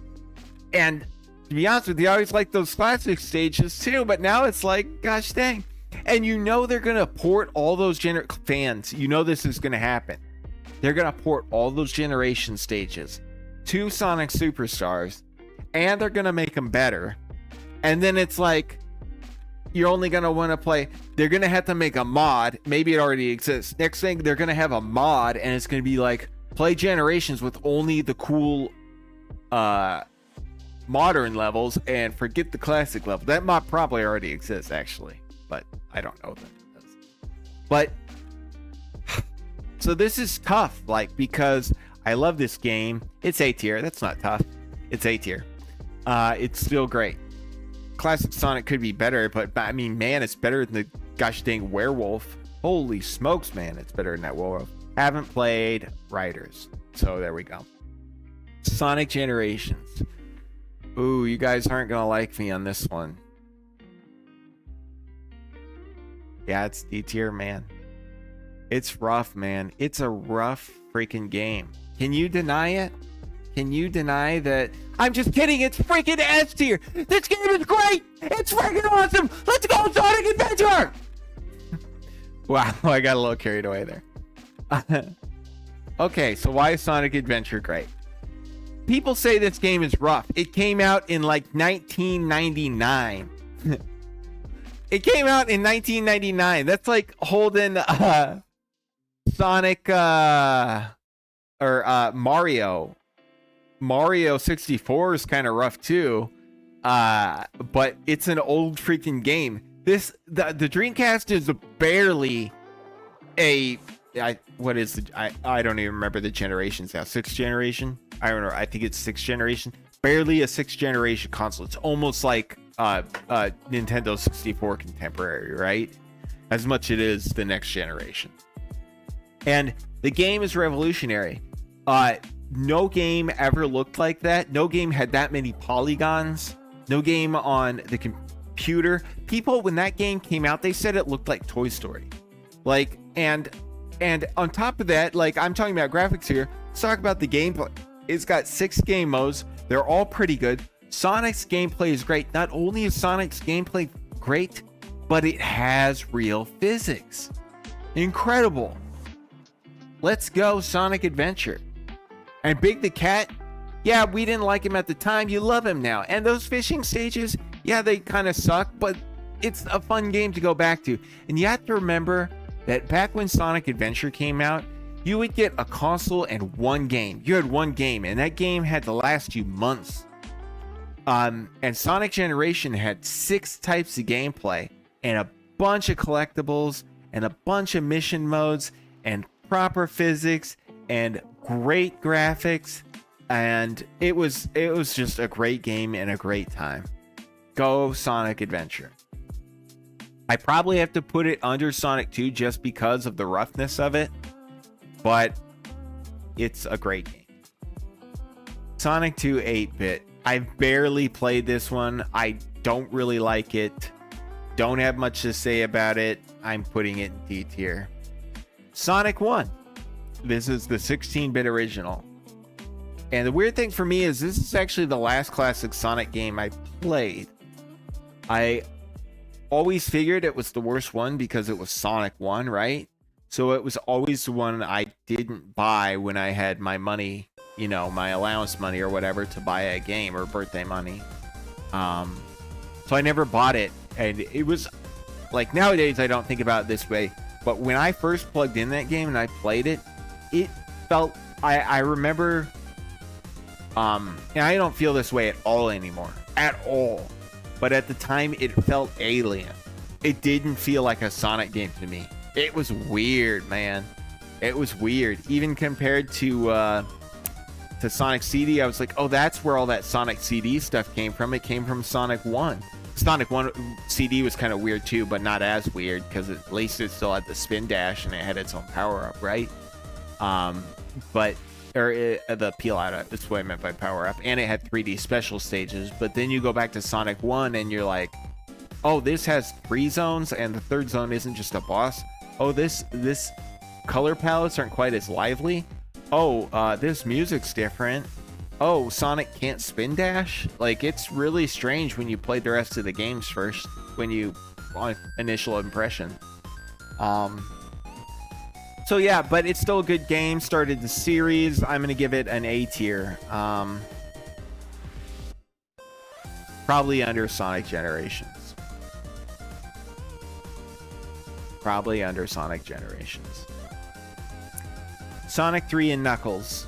And to be honest with you, I always like those classic stages too, but now it's like, gosh dang. And you know they're going to port all those fans. You know this is going to happen. They're going to port all those generation stages to Sonic Superstars, and they're going to make them better. And then it's like, you're only going to want to play. They're going to have to make a mod. Maybe it already exists. Next thing, they're going to have a mod, and it's going to be like, play Generations with only the cool modern levels and forget the classic level. That mod probably already exists, actually, but I don't know that it does. But so this is tough, like, because I love this game. It's A tier. That's not tough. It's A tier. It's still great. Classic Sonic could be better, but I mean, man, it's better than the gosh dang werewolf. Holy smokes, man, it's better than that werewolf. Haven't played Riders, so there we go. Sonic Generations. Ooh, you guys aren't gonna like me on this one. Yeah, it's D tier, man. It's rough, man. It's a rough freaking game. Can you deny it? Can you deny that? I'm just kidding. It's freaking S tier. This game is great. It's freaking awesome. Let's go, Sonic Adventure. Wow, I got a little carried away there. Okay, so why is Sonic Adventure great? People say this game is rough. It came out in like 1999. It came out in 1999. That's like holding Sonic or Mario 64 is kind of rough too, but it's an old freaking game. The Dreamcast is barely what is the I don't even remember the generations now. 6th generation? I don't know. I think it's 6th generation. Barely a 6th generation console. It's almost like Nintendo 64 contemporary, right? As much it is the next generation. And the game is revolutionary. No game ever looked like that. No game had that many polygons. No game on the computer. People, when that game came out, they said it looked like Toy Story. Like, and on top of that, like, I'm talking about graphics here. Let's talk about the gameplay. It's got 6 game modes. They're all pretty good. Sonic's gameplay is great. Not only is Sonic's gameplay great, but it has real physics. Incredible. Let's go, Sonic Adventure. And Big the Cat, yeah, we didn't like him at the time. You love him now. And those fishing stages, yeah, they kind of suck, but it's a fun game to go back to. And you have to remember that back when Sonic Adventure came out, you would get a console and one game. You had one game, and that game had to last you months. And Sonic Generation had 6 types of gameplay and a bunch of collectibles and a bunch of mission modes and proper physics and great graphics, and it was just a great game and a great time. Go Sonic Adventure. I probably have to put it under Sonic 2 just because of the roughness of it, but it's a great game. Sonic 2 8-bit. I've barely played this one. I don't really like it. Don't have much to say about it. I'm putting it in D tier. Sonic 1. This is the 16-bit original. And the weird thing for me is this is actually the last classic Sonic game I played. I always figured it was the worst one because it was Sonic 1, right? So it was always the one I didn't buy when I had my money, you know, my allowance money or whatever to buy a game, or birthday money. So I never bought it. And it was like, nowadays I don't think about it this way, but when I first plugged in that game and I played it, it felt, I remember, and I don't feel this way at all anymore, at all. But at the time, it felt alien. It didn't feel like a Sonic game to me. It was weird, man. It was weird. Even compared to Sonic CD, I was like, oh, that's where all that Sonic CD stuff came from. It came from Sonic 1. Sonic 1 CD was kind of weird too, but not as weird because at least it still had the spin dash and it had its own power up, right? The peel out, that's what I meant by power up, and it had 3D special stages. But then you go back to Sonic 1 and you're like, oh, this has 3 zones and the 3rd zone isn't just a boss. Oh, this color palettes aren't quite as lively. Oh, this music's different. Oh, Sonic can't spin dash. Like, it's really strange when you play the rest of the games first, when you on initial impression. So yeah, but it's still a good game. Started the series. I'm gonna give it an A tier. Probably under Sonic Generations. Probably under Sonic Generations. Sonic 3 and Knuckles.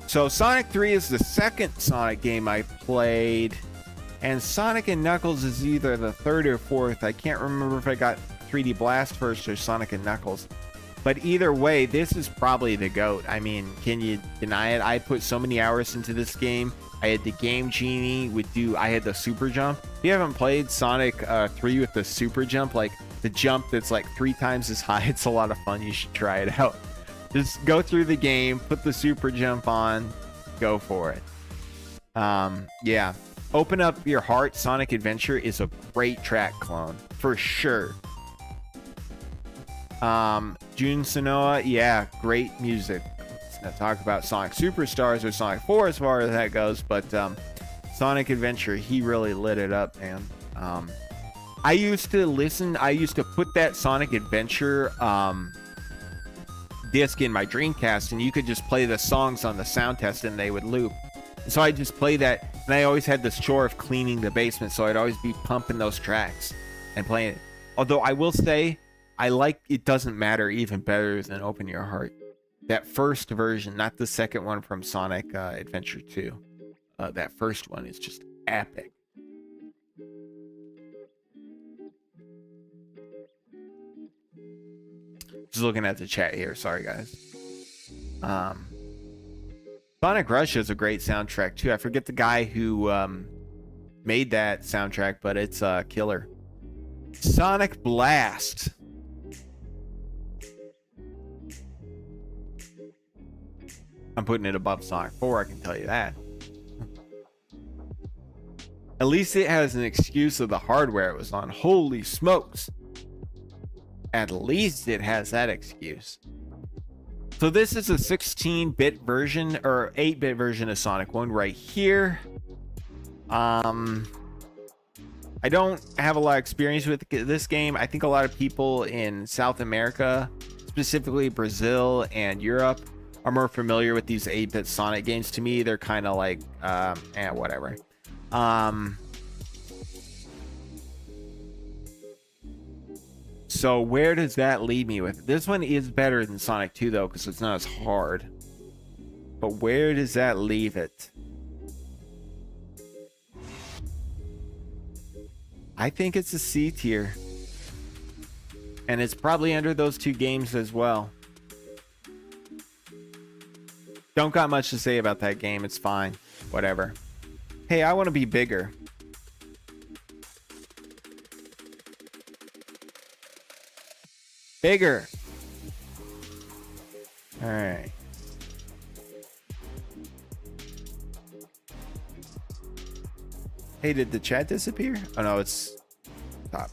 So Sonic 3 is the second Sonic game I played, and Sonic and Knuckles is either the 3rd or 4th. I can't remember if I got 3D Blast first or Sonic and Knuckles. But either way, this is probably the GOAT. I mean, can you deny it? I put so many hours into this game. I had the Game Genie I had the Super Jump. If you haven't played Sonic 3 with the Super Jump, like the jump that's like 3 times as high, it's a lot of fun. You should try it out. Just go through the game, put the Super Jump on, go for it. Yeah. Open Up Your Heart, Sonic Adventure is a great track clone, for sure. Jun Sonoa, yeah, great music. Let's not talk about Sonic Superstars or Sonic 4 as far as that goes, but Sonic Adventure, he really lit it up, man. I used to put that Sonic Adventure disc in my Dreamcast, and you could just play the songs on the sound test and they would loop. So I just play that, and I always had this chore of cleaning the basement, so I'd always be pumping those tracks and playing it. Although I will say, I like It Doesn't Matter even better than Open Your Heart. That first version, not the second one from Sonic Adventure 2. That first one is just epic. Just looking at the chat here. Sorry, guys. Sonic Rush is a great soundtrack, too. I forget the guy who made that soundtrack, but it's killer. Sonic Blast. I'm putting it above Sonic 4, I can tell you that. At least it has an excuse of the hardware it was on. Holy smokes. At least it has that excuse. So this is a 16-bit version, or 8-bit version of Sonic 1 right here. I don't have a lot of experience with this game. I think a lot of people in South America, specifically Brazil and Europe, are more familiar with these 8-bit Sonic games. To me, they're kind of like, whatever. So where does that leave me with? This one is better than Sonic 2 though, because it's not as hard. But where does that leave it? I think it's a C tier. And it's probably under those two games as well. Don't got much to say about that game. It's fine. Whatever. Hey, I want to be bigger. Bigger. All right. Hey, did the chat disappear? Oh no, it's top.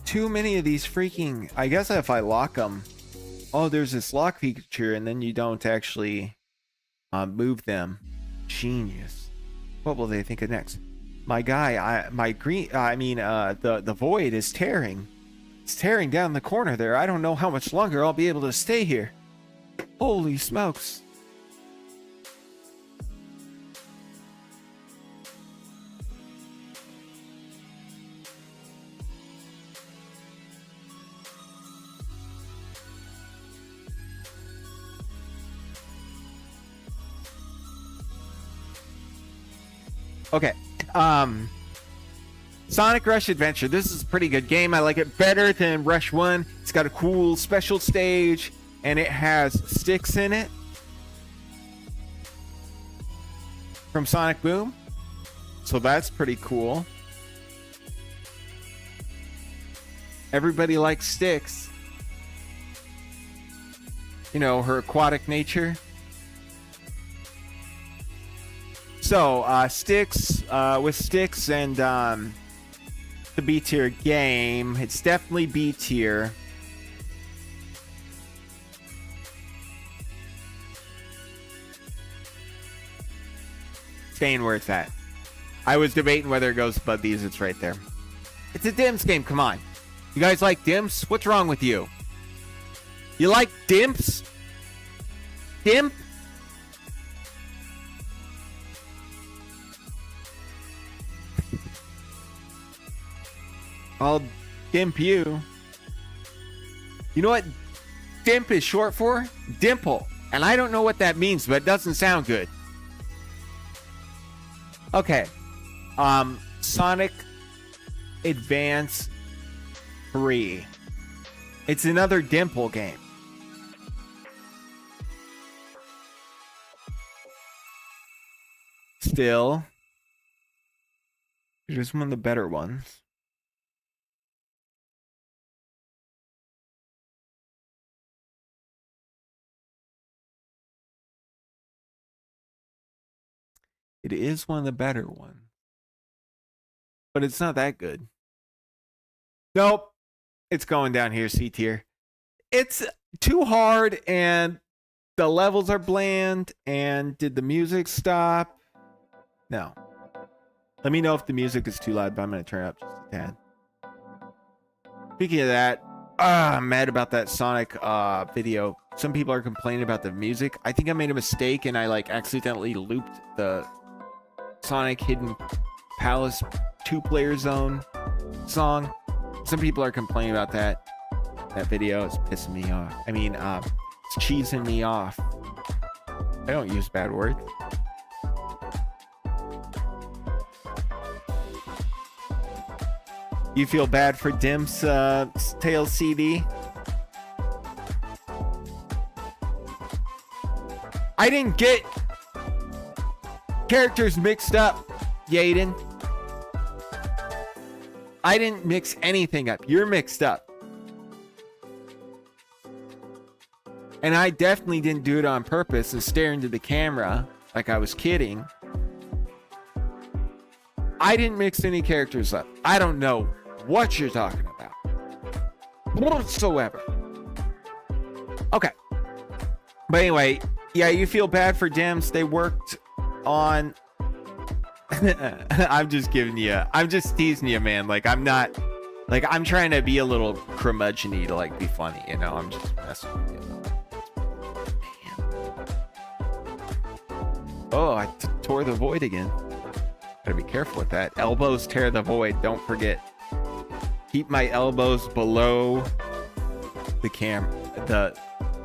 Too many of these freaking... I guess if I lock them... Oh, there's this lock feature and then you don't actually move them. Genius. What will they think of next? My guy, the void is tearing. It's tearing down the corner there. I don't know how much longer I'll be able to stay here. Holy smokes. Okay. Sonic Rush Adventure. This is a pretty good game. I like it better than Rush 1. It's got a cool special stage, and it has sticks in it from Sonic Boom. So that's pretty cool. Everybody likes Sticks. You know, her aquatic nature. So, Sticks, with Sticks and the B tier game, it's definitely B tier. Staying where it's at. I was debating whether it goes above these. It's right there. It's a Dimps game. Come on. You guys like Dimps? What's wrong with you? You like Dimps? Dimp? I'll dimp you. You know what dimp is short for? Dimple. And I don't know what that means, but it doesn't sound good. Okay. Sonic Advance 3. It's another dimple game. Still, it is one of the better ones. It is one of the better ones. But it's not that good. Nope. It's going down here, C tier. It's too hard and the levels are bland. And did the music stop? No. Let me know if the music is too loud, but I'm going to turn it up just a tad. Speaking of that, I'm mad about that Sonic video. Some people are complaining about the music. I think I made a mistake and I accidentally looped the Sonic Hidden Palace 2-player zone song. Some people are complaining about that. That video is pissing me off. I mean, it's cheesing me off. I don't use bad words. You feel bad for Dim's Tails CD? I didn't get characters mixed up, Yaden. I didn't mix anything up. You're mixed up. And I definitely didn't do it on purpose and stare into the camera like I was kidding. I didn't mix any characters up. I don't know what you're talking about whatsoever. Okay. But anyway, yeah, you feel bad for Dims. They worked on... I'm just teasing you, man. I'm not... I'm trying to be a little curmudgeon-y to, be funny, you know? I'm just messing with you. Oh, I tore the void again. Gotta be careful with that. Elbows tear the void. Don't forget. keep my elbows below the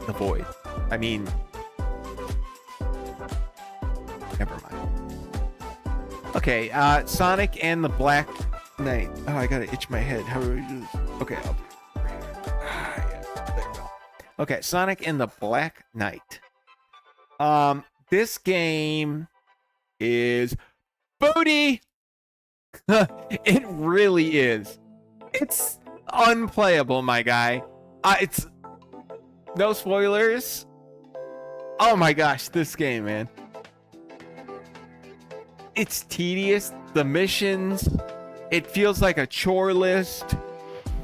the void. I mean, never mind. Okay, Sonic and the Black Knight. Oh, I gotta itch my head. How do we do this? Okay, there we go. Okay, Sonic and the Black Knight. This game is booty. It really is. It's unplayable, my guy. It's no spoilers. Oh my gosh, this game, man. It's tedious. The missions, it feels like a chore list.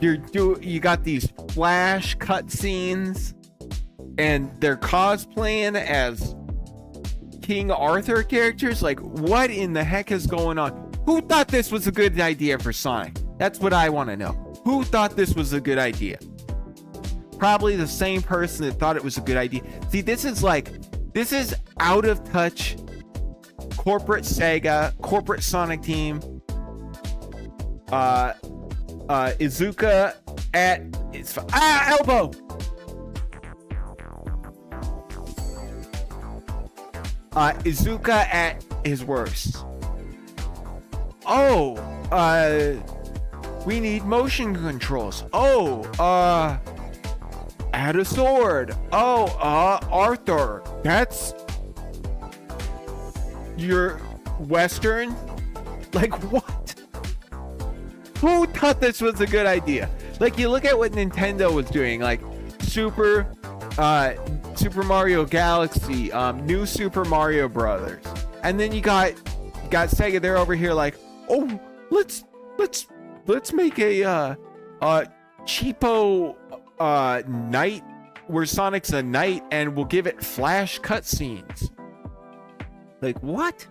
You got these flash cutscenes, and they're cosplaying as King Arthur characters. Like, what in the heck is going on? Who thought this was a good idea for Sonic? That's what I want to know. Who thought this was a good idea? Probably the same person that thought it was a good idea. See, this is out of touch corporate Sega, corporate Sonic team. Izuka at its elbow. Izuka at his worst. Oh, we need motion controls. Oh, add a sword. Oh, Arthur. That's your Western? Like, what? Who thought this was a good idea? Like, you look at what Nintendo was doing, like Super Mario Galaxy, New Super Mario Brothers, and then you got Sega. They're over here like, oh, let's make a cheapo knight where Sonic's a knight, and we'll give it flash cutscenes. Like, what?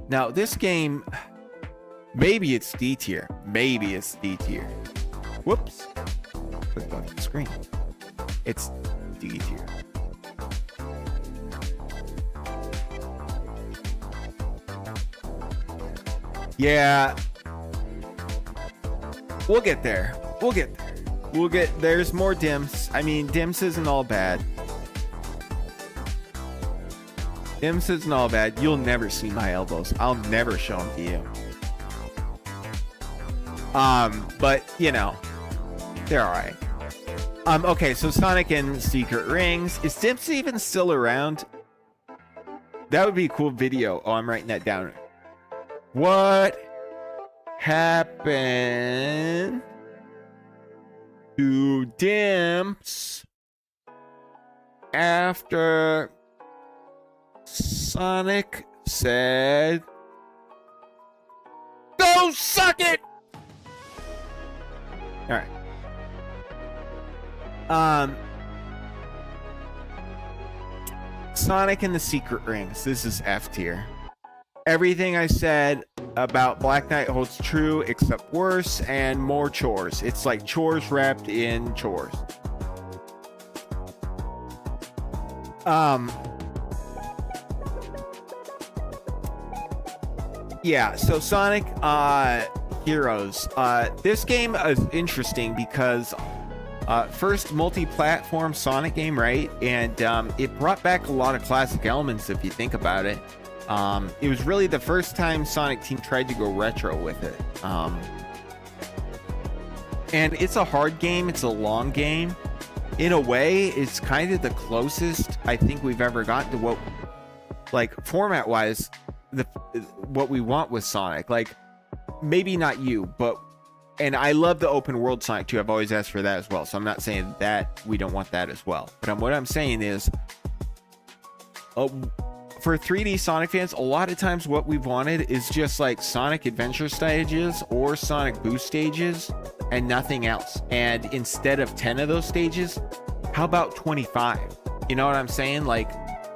Now this game, maybe it's D tier. Maybe it's D tier. Whoops. Clicked off the screen. It's D tier. Yeah. We'll get there. There's more dimps. I mean, dimps isn't all bad. Dimps isn't all bad. You'll never see my elbows. I'll never show them to you. But, you know, they're alright. Okay, so Sonic and Secret Rings. Is Dimps even still around? That would be a cool video. Oh, I'm writing that down. What happened to Dimps after Sonic said, "Go suck it"? All right. Sonic and the Secret Rings. This is F tier. Everything I said about Black Knight holds true, except worse and more chores. It's like chores wrapped in chores. Yeah, so Sonic Heroes. This game is interesting because first multi-platform Sonic game, right? And it brought back a lot of classic elements if you think about it. It was really the first time Sonic Team tried to go retro with it. And it's a hard game. It's a long game. In a way, it's kind of the closest I think we've ever gotten to what, like, format-wise, what we want with Sonic. Like, maybe not you, but... And I love the open world Sonic 2. I've always asked for that as well. So I'm not saying that we don't want that as well. But what I'm saying is... for 3D Sonic fans, a lot of times what we've wanted is just like Sonic Adventure stages or Sonic Boost stages and nothing else. And instead of 10 of those stages, how about 25? You know what I'm saying? Like,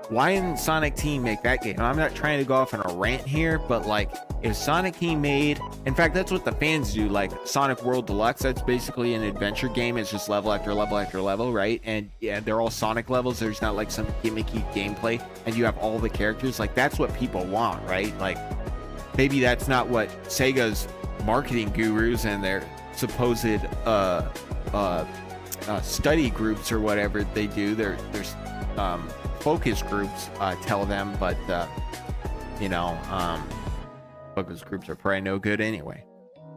why didn't Sonic Team make that game? I'm not trying to go off on a rant here, but like, if Sonic Team made... In fact, that's what the fans do, like Sonic World Deluxe. That's basically an adventure game. It's just level after level after level, right? And yeah, they're all Sonic levels. There's not like some gimmicky gameplay, and you have all the characters. Like, that's what people want, right? Like, maybe that's not what Sega's marketing gurus and their supposed study groups or whatever they do. There's focus groups tell them, but focus groups are probably no good anyway.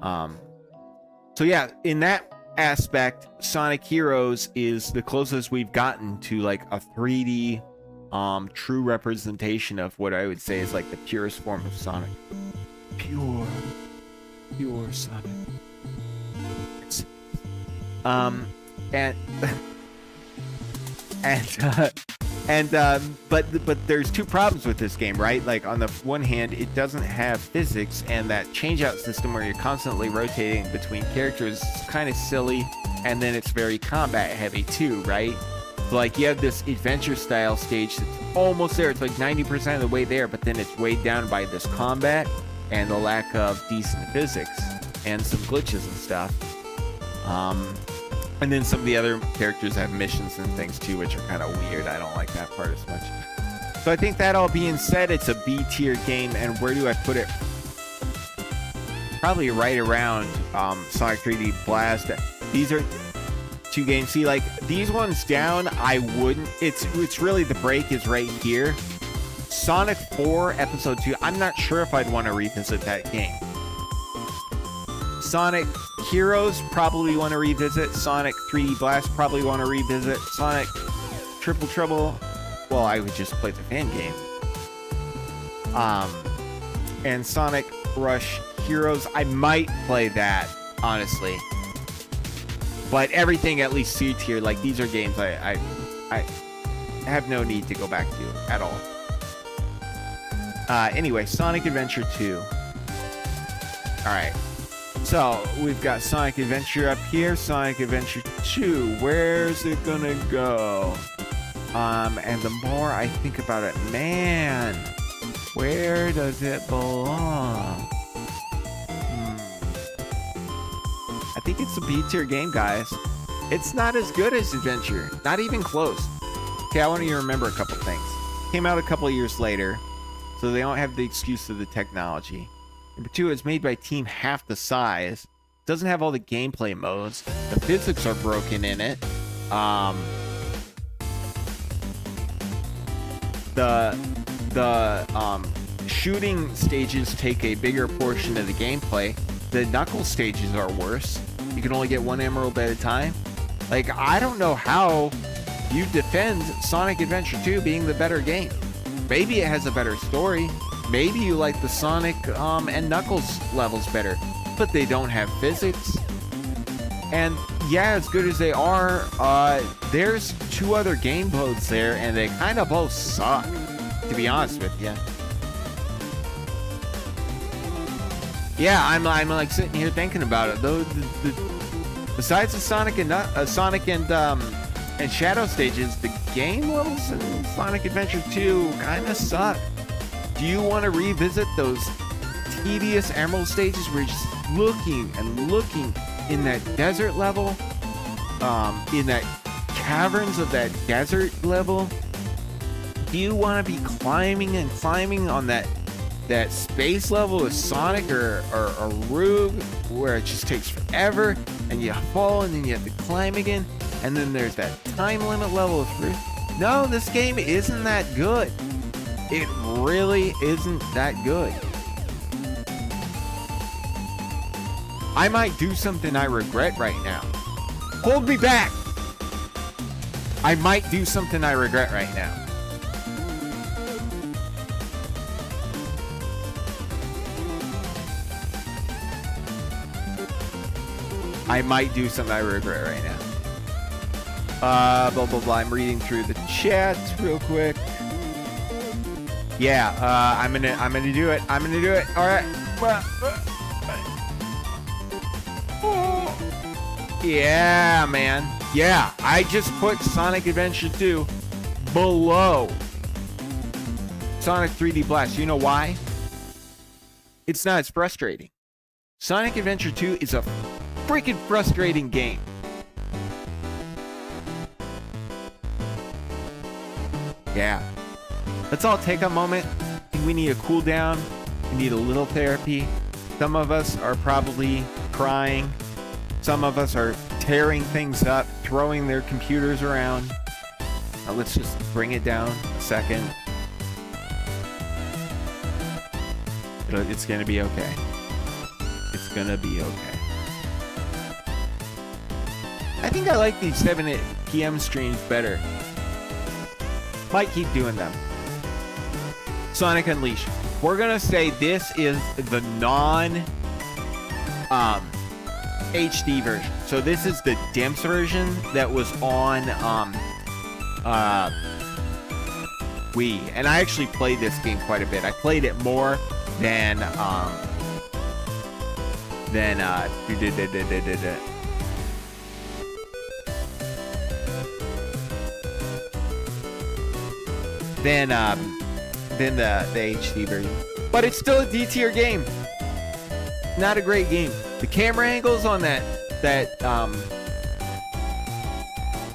So yeah, in that aspect, Sonic Heroes is the closest we've gotten to like a 3D true representation of what I would say is like the purest form of Sonic. Pure Sonic. But there's two problems with this game, right? Like on the one hand, it doesn't have physics, and that change-out system where you're constantly rotating between characters is kind of silly, and then it's very combat heavy too, right? So like you have this adventure style stage that's almost there. It's like 90% of the way there, but then it's weighed down by this combat and the lack of decent physics and some glitches and stuff. And then some of the other characters have missions and things too, which are kind of weird. I don't like that part as much. So I think that all being said, it's a B tier game. And where do I put it? Probably right around Sonic 3D Blast. These are two games. See, like these ones down, I wouldn't. It's really the break is right here. Sonic 4 Episode 2. I'm not sure if I'd want to revisit that game. Sonic Heroes probably want to revisit. Sonic 3D Blast probably want to revisit. Sonic Triple Trouble, well, I would just play the fan game. And Sonic Rush Heroes, I might play that, honestly. But everything at least C tier, like these are games I have no need to go back to at all. Anyway, Sonic Adventure 2. Alright. So, we've got Sonic Adventure up here, Sonic Adventure 2. Where's it gonna go? And the more I think about it, man, where does it belong? I think it's a B-tier game, guys. It's not as good as Adventure. Not even close. Okay, I want you to remember a couple things. Came out a couple of years later, so they don't have the excuse of the technology. Number 2, it's made by a team half the size. Doesn't have all the gameplay modes. The physics are broken in it. The shooting stages take a bigger portion of the gameplay. The Knuckles stages are worse. You can only get one emerald at a time. Like, I don't know how you defend Sonic Adventure 2 being the better game. Maybe it has a better story. Maybe you like the Sonic and Knuckles levels better, but they don't have physics. And yeah, as good as they are, there's 2 other game modes there, and they kind of both suck, to be honest with you. Yeah, I'm like sitting here thinking about it. Though, besides the Sonic and Shadow stages, the game levels in Sonic Adventure 2 kind of suck. Do you want to revisit those tedious Emerald stages where you're just looking and looking in that desert level, in that caverns of that desert level? Do you want to be climbing and climbing on that space level with Sonic or Rube, where it just takes forever and you fall and then you have to climb again, and then there's that time limit level of Rube? No, this game isn't that good. It really isn't that good. I might do something I regret right now. Hold me back! I might do something I regret right now. I might do something I regret right now. Blah, blah, blah. I'm reading through the chats real quick. Yeah, I'm gonna do it. I'm gonna do it. All right. Yeah, man. Yeah, I just put Sonic Adventure 2 below Sonic 3D Blast. You know why? It's not as frustrating. Sonic Adventure 2 is a freaking frustrating game. Yeah. Let's all take a moment. I think we need a cool down. We need a little therapy. Some of us are probably crying. Some of us are tearing things up, throwing their computers around. Now let's just bring it down a second. It's gonna be okay. It's gonna be okay. I think I like these 7 p.m. streams better. Might keep doing them. Sonic Unleashed. We're gonna say this is the non HD version. So this is the DIMPS version that was on Wii. And I actually played this game quite a bit. I played it more than the HD version. But it's still a D tier game. Not a great game. The camera angles on the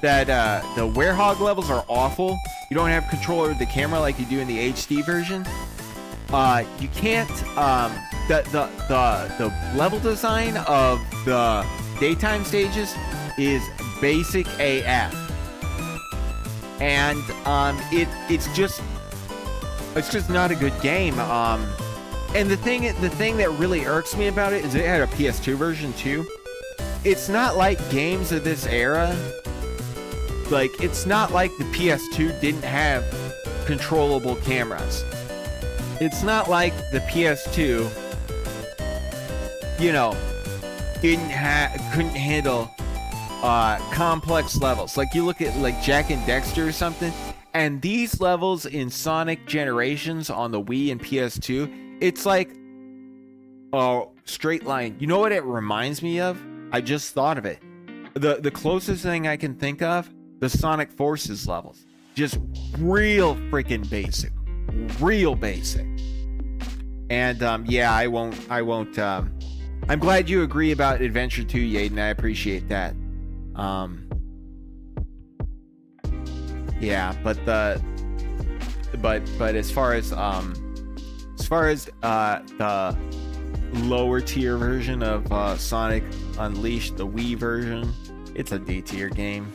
Werehog levels are awful. You don't have control over the camera like you do in the HD version. You can't the level design of the daytime stages is basic AF. And it's just not a good game. And the thing that really irks me about it is it had a PS2 version too. It's not like games of this era. Like, it's not like the PS2 didn't have controllable cameras. It's not like the PS2, couldn't handle complex levels. Like, you look at like Jak and Daxter or something, and these levels in Sonic Generations on the Wii and PS2, it's like a straight line. You know what it reminds me of? I just thought of it. The closest thing I can think of, the Sonic Forces levels. Just real freaking basic. Real basic. And I won't I'm glad you agree about Adventure 2, Yaden. I appreciate that. But as far as the lower tier version of Sonic Unleashed, the Wii version, it's a D tier game.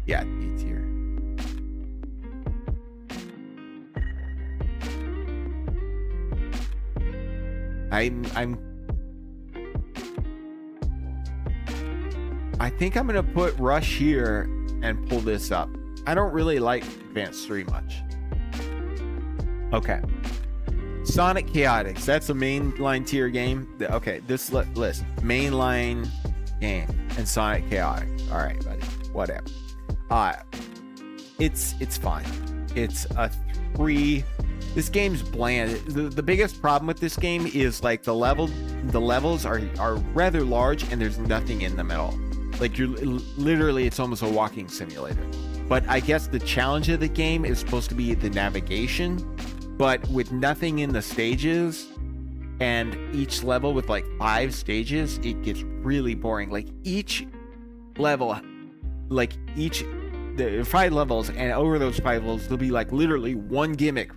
Yeah, D tier. I think I'm gonna put Rush here and pull this up. I don't really like Advance 3 much. Okay. Sonic Chaotix. That's a mainline tier game. Okay, this list. Mainline game and Sonic Chaotix. Alright, buddy. Whatever. It's fine. It's a 3. This game's bland. The biggest problem with this game is like the levels are rather large and there's nothing in them at all. Like, you're literally, it's almost a walking simulator. But I guess the challenge of the game is supposed to be the navigation, but with nothing in the stages and each level with like 5 stages, it gets really boring. Like, each level, the 5 levels, and over those 5 levels, there'll be like literally one gimmick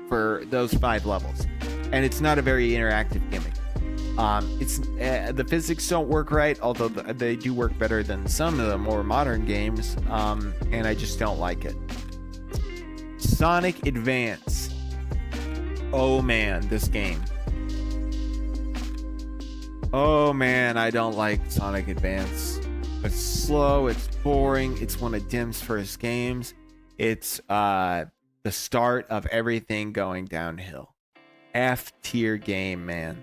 for those 5 levels. And it's not a very interactive gimmick. It's the physics don't work right, although they do work better than some of the more modern games, and I just don't like it. Sonic Advance. Oh man, this game. Oh man, I don't like Sonic Advance. It's slow, it's boring, it's one of Dim's first games. It's the start of everything going downhill. F tier game, man.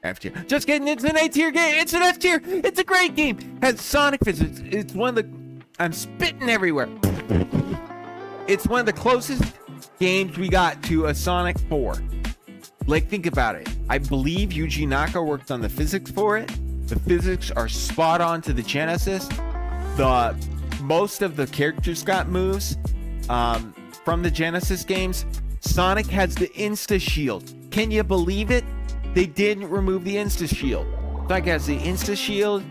F tier. Just kidding, it's an A tier game. It's an F tier. It's a great game. Has Sonic physics. It's one of the. I'm spitting everywhere. It's one of the closest games we got to a Sonic 4. Like, think about it. I believe Yuji Naka worked on the physics for it. The physics are spot on to the Genesis. Most of the characters got moves from the Genesis games. Sonic has the Insta Shield. Can you believe it? They didn't remove the Insta Shield. Sonic has the Insta Shield.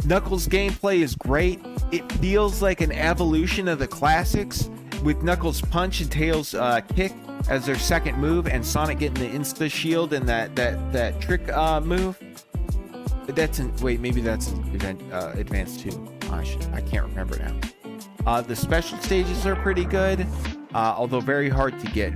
Knuckles' gameplay is great. It feels like an evolution of the classics. with Knuckles punch and Tails kick as their second move, and Sonic getting the insta shield and that trick move. That's maybe that's advanced 2. I can't remember now. The special stages are pretty good, although very hard to get.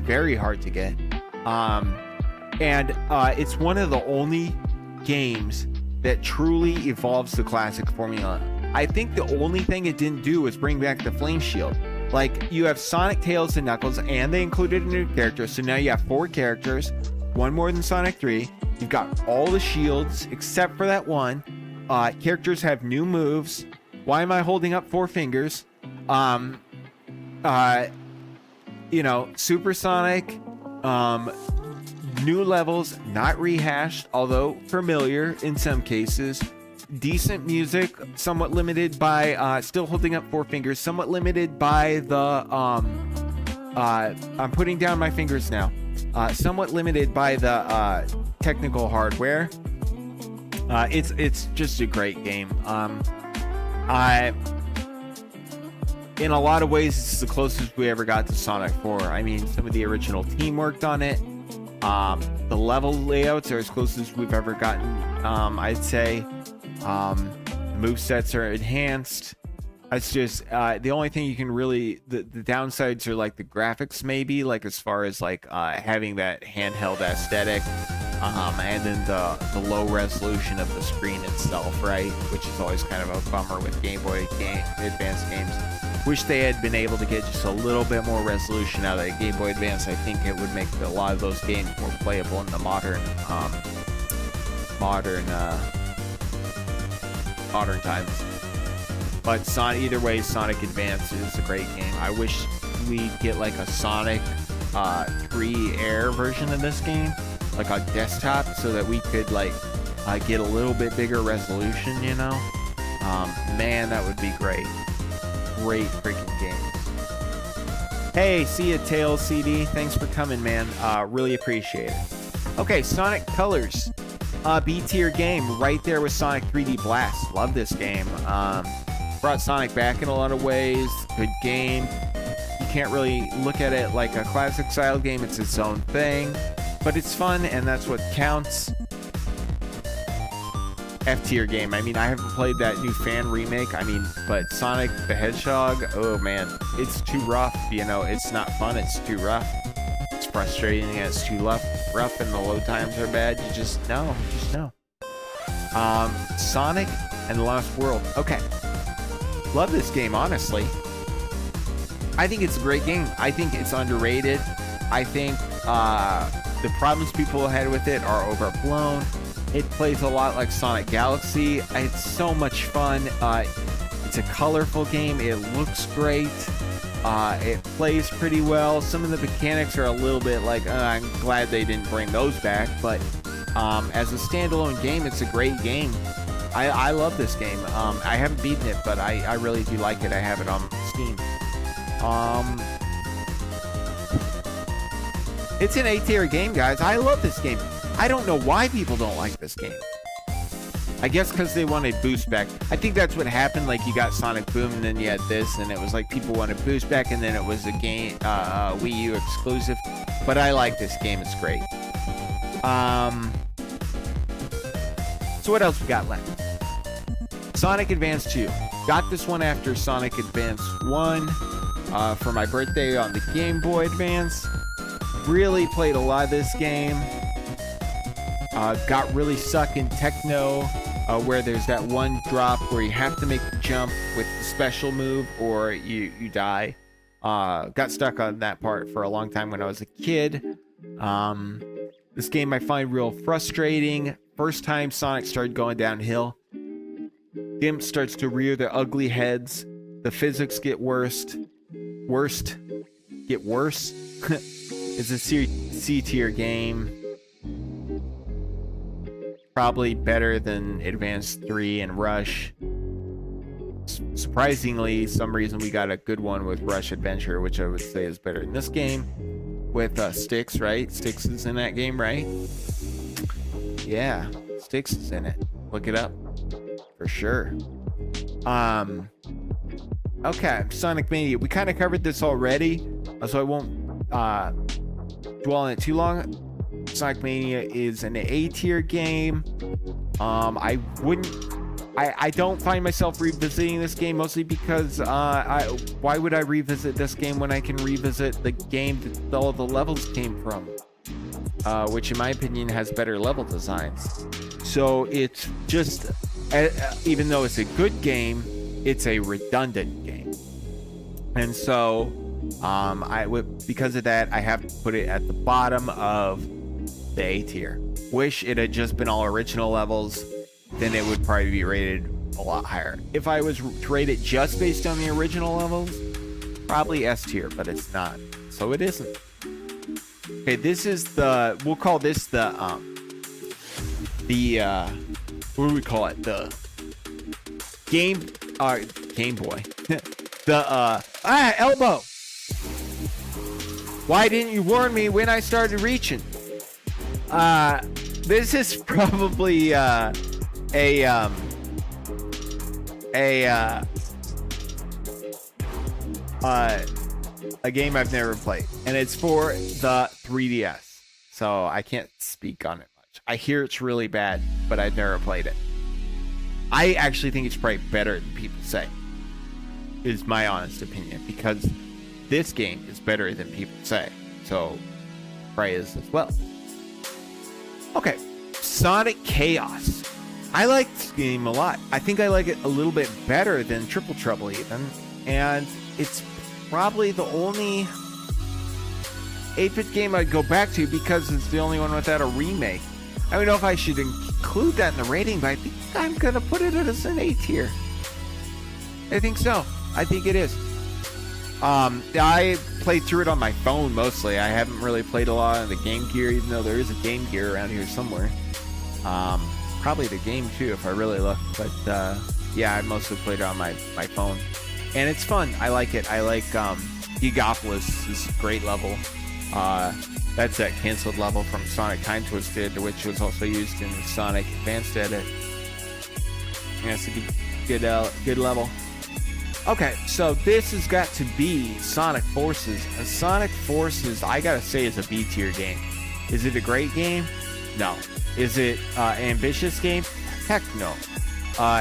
And it's one of the only games that truly evolves the classic formula. I think the only thing it didn't do was bring back the flame shield. Like, you have Sonic, Tails, and Knuckles, and they included a new character, so now you have 4 characters, one more than Sonic 3. You've got all the shields except for that one. Characters have new moves. Why am I holding up 4 fingers? Supersonic, new levels, not rehashed, although familiar in some cases. Decent music, somewhat limited by still holding up 4 fingers, somewhat limited by the I'm putting down my fingers now. Somewhat limited by the technical hardware. It's just a great game. In a lot of ways, it's the closest we ever got to Sonic 4. I mean, some of the original team worked on it. The level layouts are as close as we've ever gotten, I'd say. Movesets are enhanced. It's just the only thing you can really the downsides are like the graphics, maybe, like as far as like having that handheld aesthetic, and then the low resolution of the screen itself, right? Which is always kind of a bummer with Game Boy Advance games. Wish they had been able to get just a little bit more resolution out of the Game Boy Advance. I think it would make a lot of those games more playable in the modern times. But either way, Sonic Advance is a great game. I wish we'd get like a Sonic 3 Air version of this game, like on desktop, so that we could like get a little bit bigger resolution, you know? Man, that would be great. Great freaking games. Hey, see ya, Tails CD. Thanks for coming, man. Really appreciate it. Okay, Sonic Colors. B-tier game right there with Sonic 3D Blast. Love this game. Brought Sonic back in a lot of ways. Good game. You can't really look at it like a classic style game. It's its own thing, but it's fun, and that's what counts. F-tier game. I mean, I haven't played that new fan remake. I mean, but Sonic the Hedgehog, oh man, it's too rough. You know, it's not fun. It's too rough. It's frustrating. It's too rough, and the load times are bad. You just know. Sonic and the Lost World. Okay. Love this game, honestly. I think it's a great game. I think it's underrated. I think the problems people had with it are overblown. It plays a lot like Sonic Galaxy. It's so much fun. It's a colorful game. It looks great. It plays pretty well. Some of the mechanics are a little bit like, I'm glad they didn't bring those back, but as a standalone game, it's a great game. I love this game. I haven't beaten it, but I really do like it. I have it on Steam. It's an A-tier game, guys. I love this game. I don't know why people don't like this game. I guess because they wanted Boost back. I think that's what happened. Like, you got Sonic Boom, and then you had this, and it was like people wanted Boost back, and then it was a game, Wii U exclusive. But I like this game. It's great. So what else we got left? Sonic Advance 2. Got this one after Sonic Advance 1 for my birthday on the Game Boy Advance. Really played a lot of this game. Got really stuck in techno, where there's that one drop where you have to make the jump with the special move or you die. Got stuck on that part for a long time when I was a kid. This game I find real frustrating. First time Sonic started going downhill, Gimp starts to rear their ugly heads. The physics get worse. It's a C-tier game. Probably better than Advance 3 and Rush. Surprisingly, some reason we got a good one with Rush Adventure, which I would say is better than this game. With Styx, right? Styx is in that game, right? Yeah, Styx is in it. Look it up. For sure. Okay, Sonic Mania. We kind of covered this already, so I won't dwell on it too long. Sonic Mania is an A tier game. I don't find myself revisiting this game, mostly because why would I revisit this game when I can revisit the game that all the levels came from, which in my opinion has better level designs. So it's just, even though it's a good game, it's a redundant game, and so because of that, I have to put it at the bottom of the A tier. Wish it had just been all original levels, then it would probably be rated a lot higher. If I was to rate it just based on the original levels, probably S tier, but it's not, so it isn't. Okay, this is the, we'll call this the what do we call it, the Game Boy. The elbow. Why didn't you warn me when I started reaching? This is probably a game I've never played, and it's for the 3DS, so I can't speak on it much. I hear it's really bad, but I've never played it. I actually think it's probably better than people say, is my honest opinion, because this game is better than people say, so probably is as well. Okay, Sonic Chaos. I like this game a lot. I think I like it a little bit better than Triple Trouble even, and it's probably the only 8-bit game I'd go back to because it's the only one without a remake. I don't know if I should include that in the rating, but I think I'm gonna put it as an A tier. I think so. I think it is. I played through it on my phone mostly. I haven't really played a lot on the Game Gear, even though there is a Game Gear around here somewhere. Probably the game too, if I really look. But yeah, I mostly played it on my phone, and it's fun. I like it. I like Gigopolis is a great level. That's that canceled level from Sonic Time Twisted, which was also used in the Sonic Advanced Edit. Yeah, it's a good level. Okay, so this has got to be Sonic Forces. And Sonic Forces, I gotta say, is a B tier game. Is it a great game? No. Is it an ambitious game? Heck no.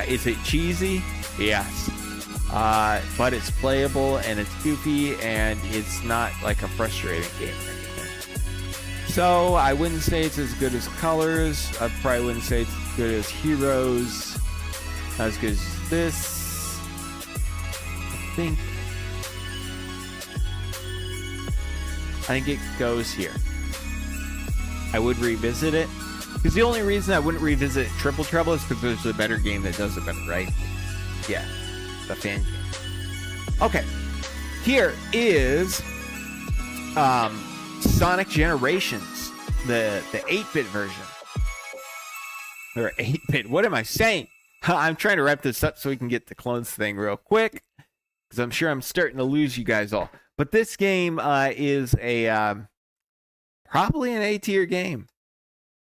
Is it cheesy? Yes. But it's playable and it's goofy and it's not like a frustrating game or anything. So I wouldn't say it's as good as Colors. I probably wouldn't say it's as good as Heroes. Not as good as this. I think it goes here. I would revisit it, because the only reason I wouldn't revisit Triple Trouble is because there's a better game that does it better, right? Yeah, the fan game. Okay, here is Sonic Generations, the 8-bit version. Or 8-bit, what am I saying? I'm trying to wrap this up so we can get the clones thing real quick, because I'm sure I'm starting to lose you guys all. But this game is a probably an A tier game,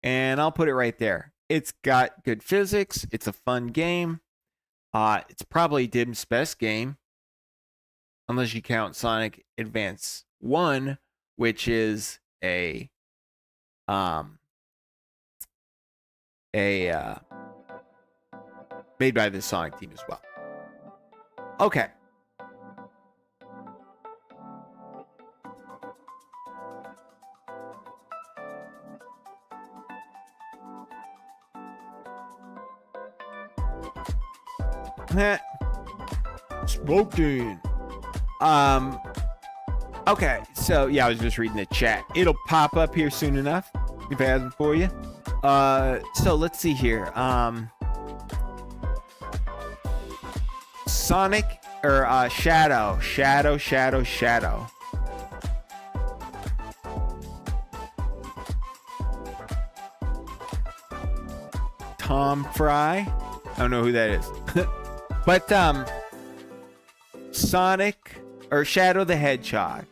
and I'll put it right there. It's got good physics. It's a fun game. It's probably Dim's best game, unless you count Sonic Advance 1, which is a made by the Sonic team as well. Okay. Smoking. Okay, so yeah, I was just reading the chat. It'll pop up here soon enough if it hasn't for you. So let's see here. Sonic or Shadow. Tom Fry. I don't know who that is. But Sonic or Shadow the Hedgehog.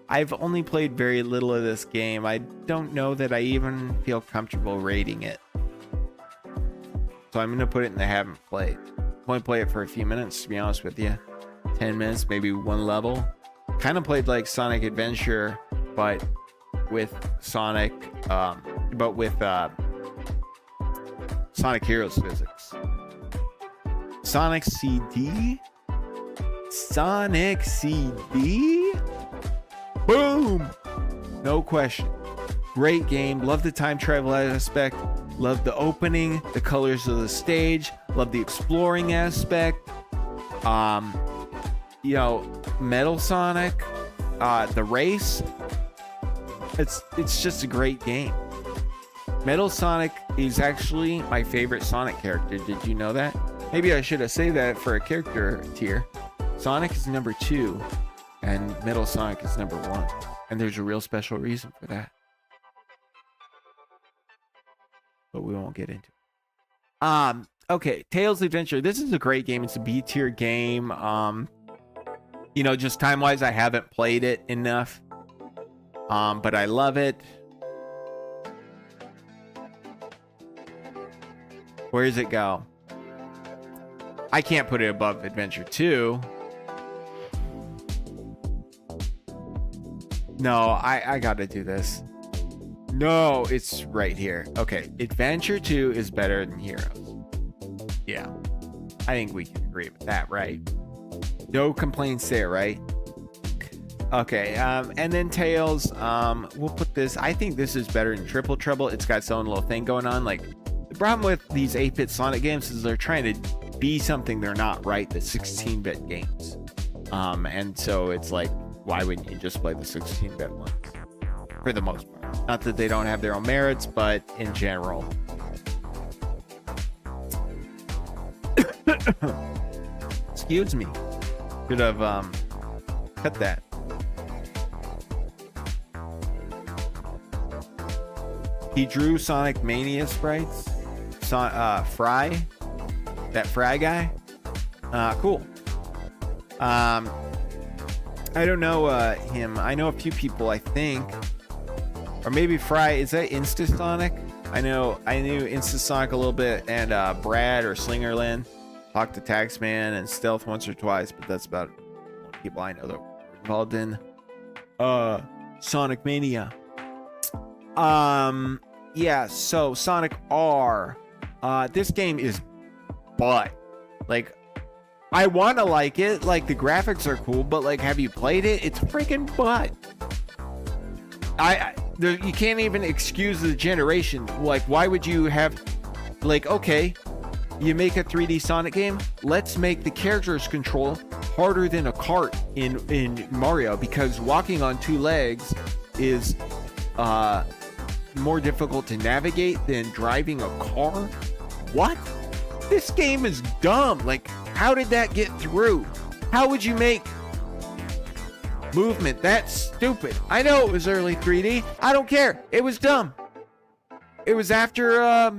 I've only played very little of this game. I don't know that I even feel comfortable rating it. So I'm going to put it in the haven't played. I'll only play it for a few minutes, to be honest with you. 10 minutes, maybe one level. Kind of played like Sonic Adventure, but with Sonic, Sonic Heroes physics. Sonic CD? Sonic CD? Boom! No question. Great game. Love the time travel aspect. Love the opening, the colors of the stage. Love the exploring aspect. You know, Metal Sonic, the race. It's just a great game. Metal Sonic is actually my favorite Sonic character. Did you know that? Maybe I should have saved that for a character tier. Sonic is number 2, and Metal Sonic is number 1. And there's a real special reason for that. But we won't get into it. Okay, Tails Adventure. This is a great game. It's a B tier game. You know, just time-wise, I haven't played it enough. But I love it. Where does it go? I can't put it above Adventure 2. No, I gotta do this. No, it's right here. Okay, Adventure 2 is better than Heroes. Yeah, I think we can agree with that, right? No complaints there, right? Okay, and then Tails, we'll put this, I think this is better than Triple Trouble. It's got its own little thing going on. Like, the problem with these 8-bit Sonic games is they're trying to be something they're not, right? The 16-bit games. And so it's like, why wouldn't you just play the 16-bit ones? For the most part. Not that they don't have their own merits, but in general. Excuse me. Could have cut that. He drew Sonic Mania sprites. Fry. That Fry guy. Cool. I don't know him. I know a few people, I think. Or maybe Fry. Is that Instasonic? I knew Instasonic a little bit, and Brad or Slingerland. Talked to Taxman and Stealth once or twice, but that's about people I know that were involved in Sonic Mania. Yeah, so Sonic R. This game is butt. Like, I want to like it. Like, the graphics are cool, but like, have you played it? It's freaking butt. You can't even excuse the generation. Like, why would you have, like, okay, you make a 3D Sonic game, let's make the characters control harder than a cart in Mario, because walking on 2 legs is more difficult to navigate than driving a car. What? This game is dumb. Like, how did that get through? How would you make movement that stupid? I know it was early 3D. I don't care. It was dumb. It was after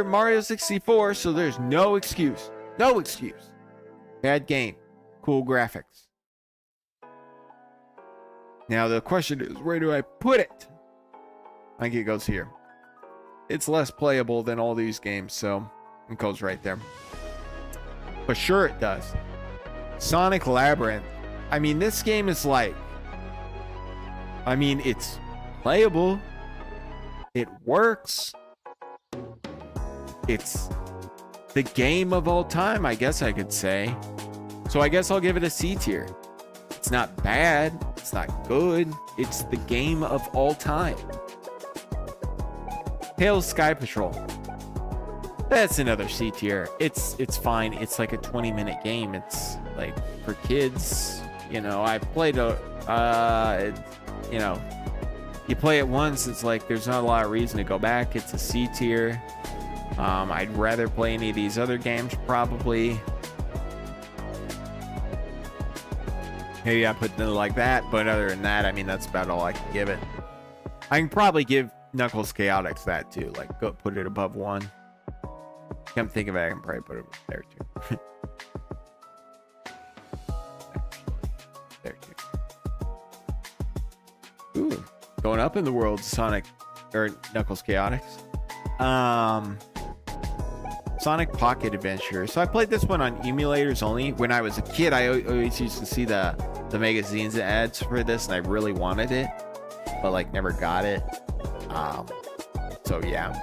Mario 64, so there's no excuse. No excuse. Bad game. Cool graphics. Now the question is, where do I put it? I think it goes here. It's less playable than all these games, so it goes right there. But sure it does. Sonic Labyrinth. I mean, this game is like, I mean, it's playable. It works. It's the game of all time, I guess I could say. So I guess I'll give it a C tier. It's not bad. It's not good. It's the game of all time. Tails Sky Patrol. That's another C tier. It's fine. It's like a 20-minute game. It's like for kids. You know, I played you know, you play it once, it's like there's not a lot of reason to go back. It's a C tier. I'd rather play any of these other games, probably. Maybe I put it like that, but other than that, I mean, that's about all I can give it. I can probably give Knuckles Chaotix that too, like go put it above 1. Come think of it, I can probably put it there too. There too. Ooh, going up in the world, Sonic or Knuckles Chaotix. Sonic Pocket Adventure. So I played this one on emulators only. When I was a kid, I always used to see the magazines and ads for this, and I really wanted it, but like never got it. So yeah.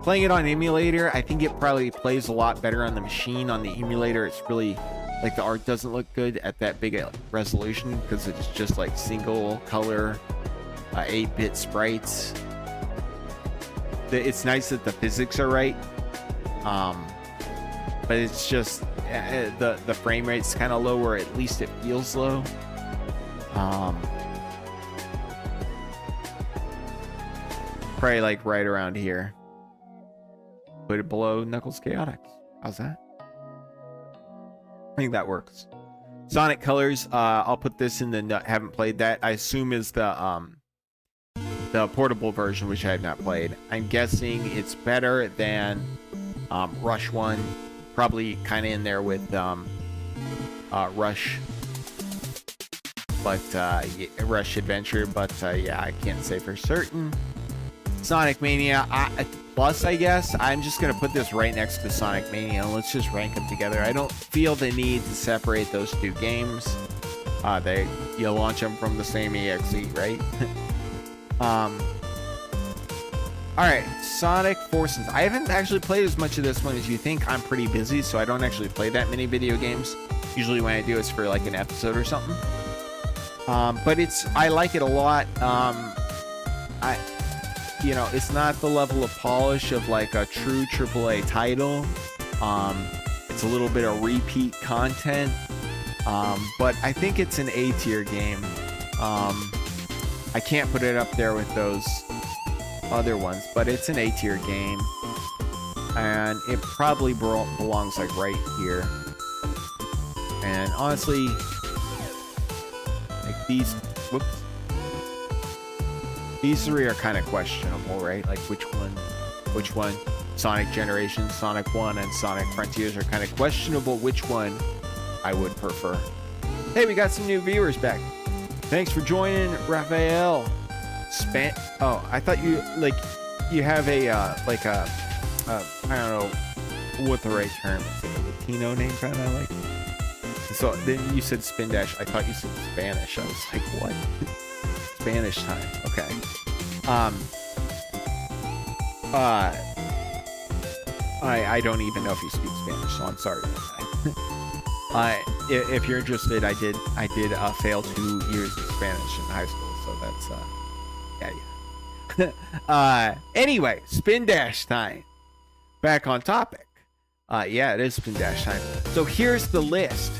Playing it on emulator, I think it probably plays a lot better on the machine. On the emulator, it's really like the art doesn't look good at that big a resolution because it's just like single color 8-bit sprites. It's nice that the physics are right, but it's just the frame rate's kind of low, or at least it feels low. Probably like right around here. Put it below Knuckles Chaotix. How's that? I think that works. Sonic Colors, I'll put this in the haven't played that. I assume is the portable version, which I have not played. I'm guessing it's better than Rush 1. Probably kind of in there with Rush, but Rush Adventure. But yeah, I can't say for certain. Sonic Mania Plus, I guess. I'm just gonna put this right next to Sonic Mania. Let's just rank them together. I don't feel the need to separate those two games. You launch them from the same EXE, right? Alright, Sonic Forces. I haven't actually played as much of this one as you think. I'm pretty busy, so I don't actually play that many video games. Usually when I do, it's for like an episode or something. But I like it a lot. It's not the level of polish of like a true AAA title. It's a little bit of repeat content. But I think it's an A tier game. I can't put it up there with those other ones, but it's an A tier game, and it probably belongs like right here. And honestly, like these three are kind of questionable, right? Like which one? Sonic Generations, Sonic 1, and Sonic Frontiers are kind of questionable. Which one I would prefer? Hey, we got some new viewers back. Thanks for joining, Raphael. Oh, I thought you have a I don't know what the right term is. Like a Latino name, kind of like. So then you said Spin Dash. I thought you said Spanish. I was like, what? Spanish time. Okay. I don't even know if you speak Spanish, so I'm sorry about that. If you're interested, I did fail 2 years of Spanish in high school, so that's yeah. Anyway, Spin Dash time. Back on topic. Yeah, it is Spin Dash time. So here's the list.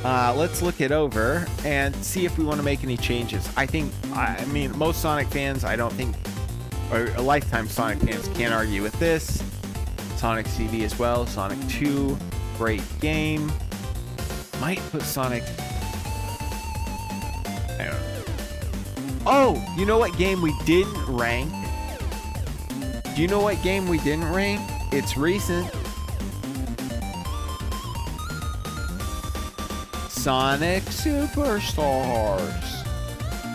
Let's look it over and see if we want to make any changes. I mean, most Sonic fans, I don't think, or lifetime Sonic fans can't argue with this. Sonic CD as well. Sonic 2, great game. Might put Sonic. I don't know. Oh, you know what game we didn't rank? Do you know what game we didn't rank? It's recent. Sonic Superstars.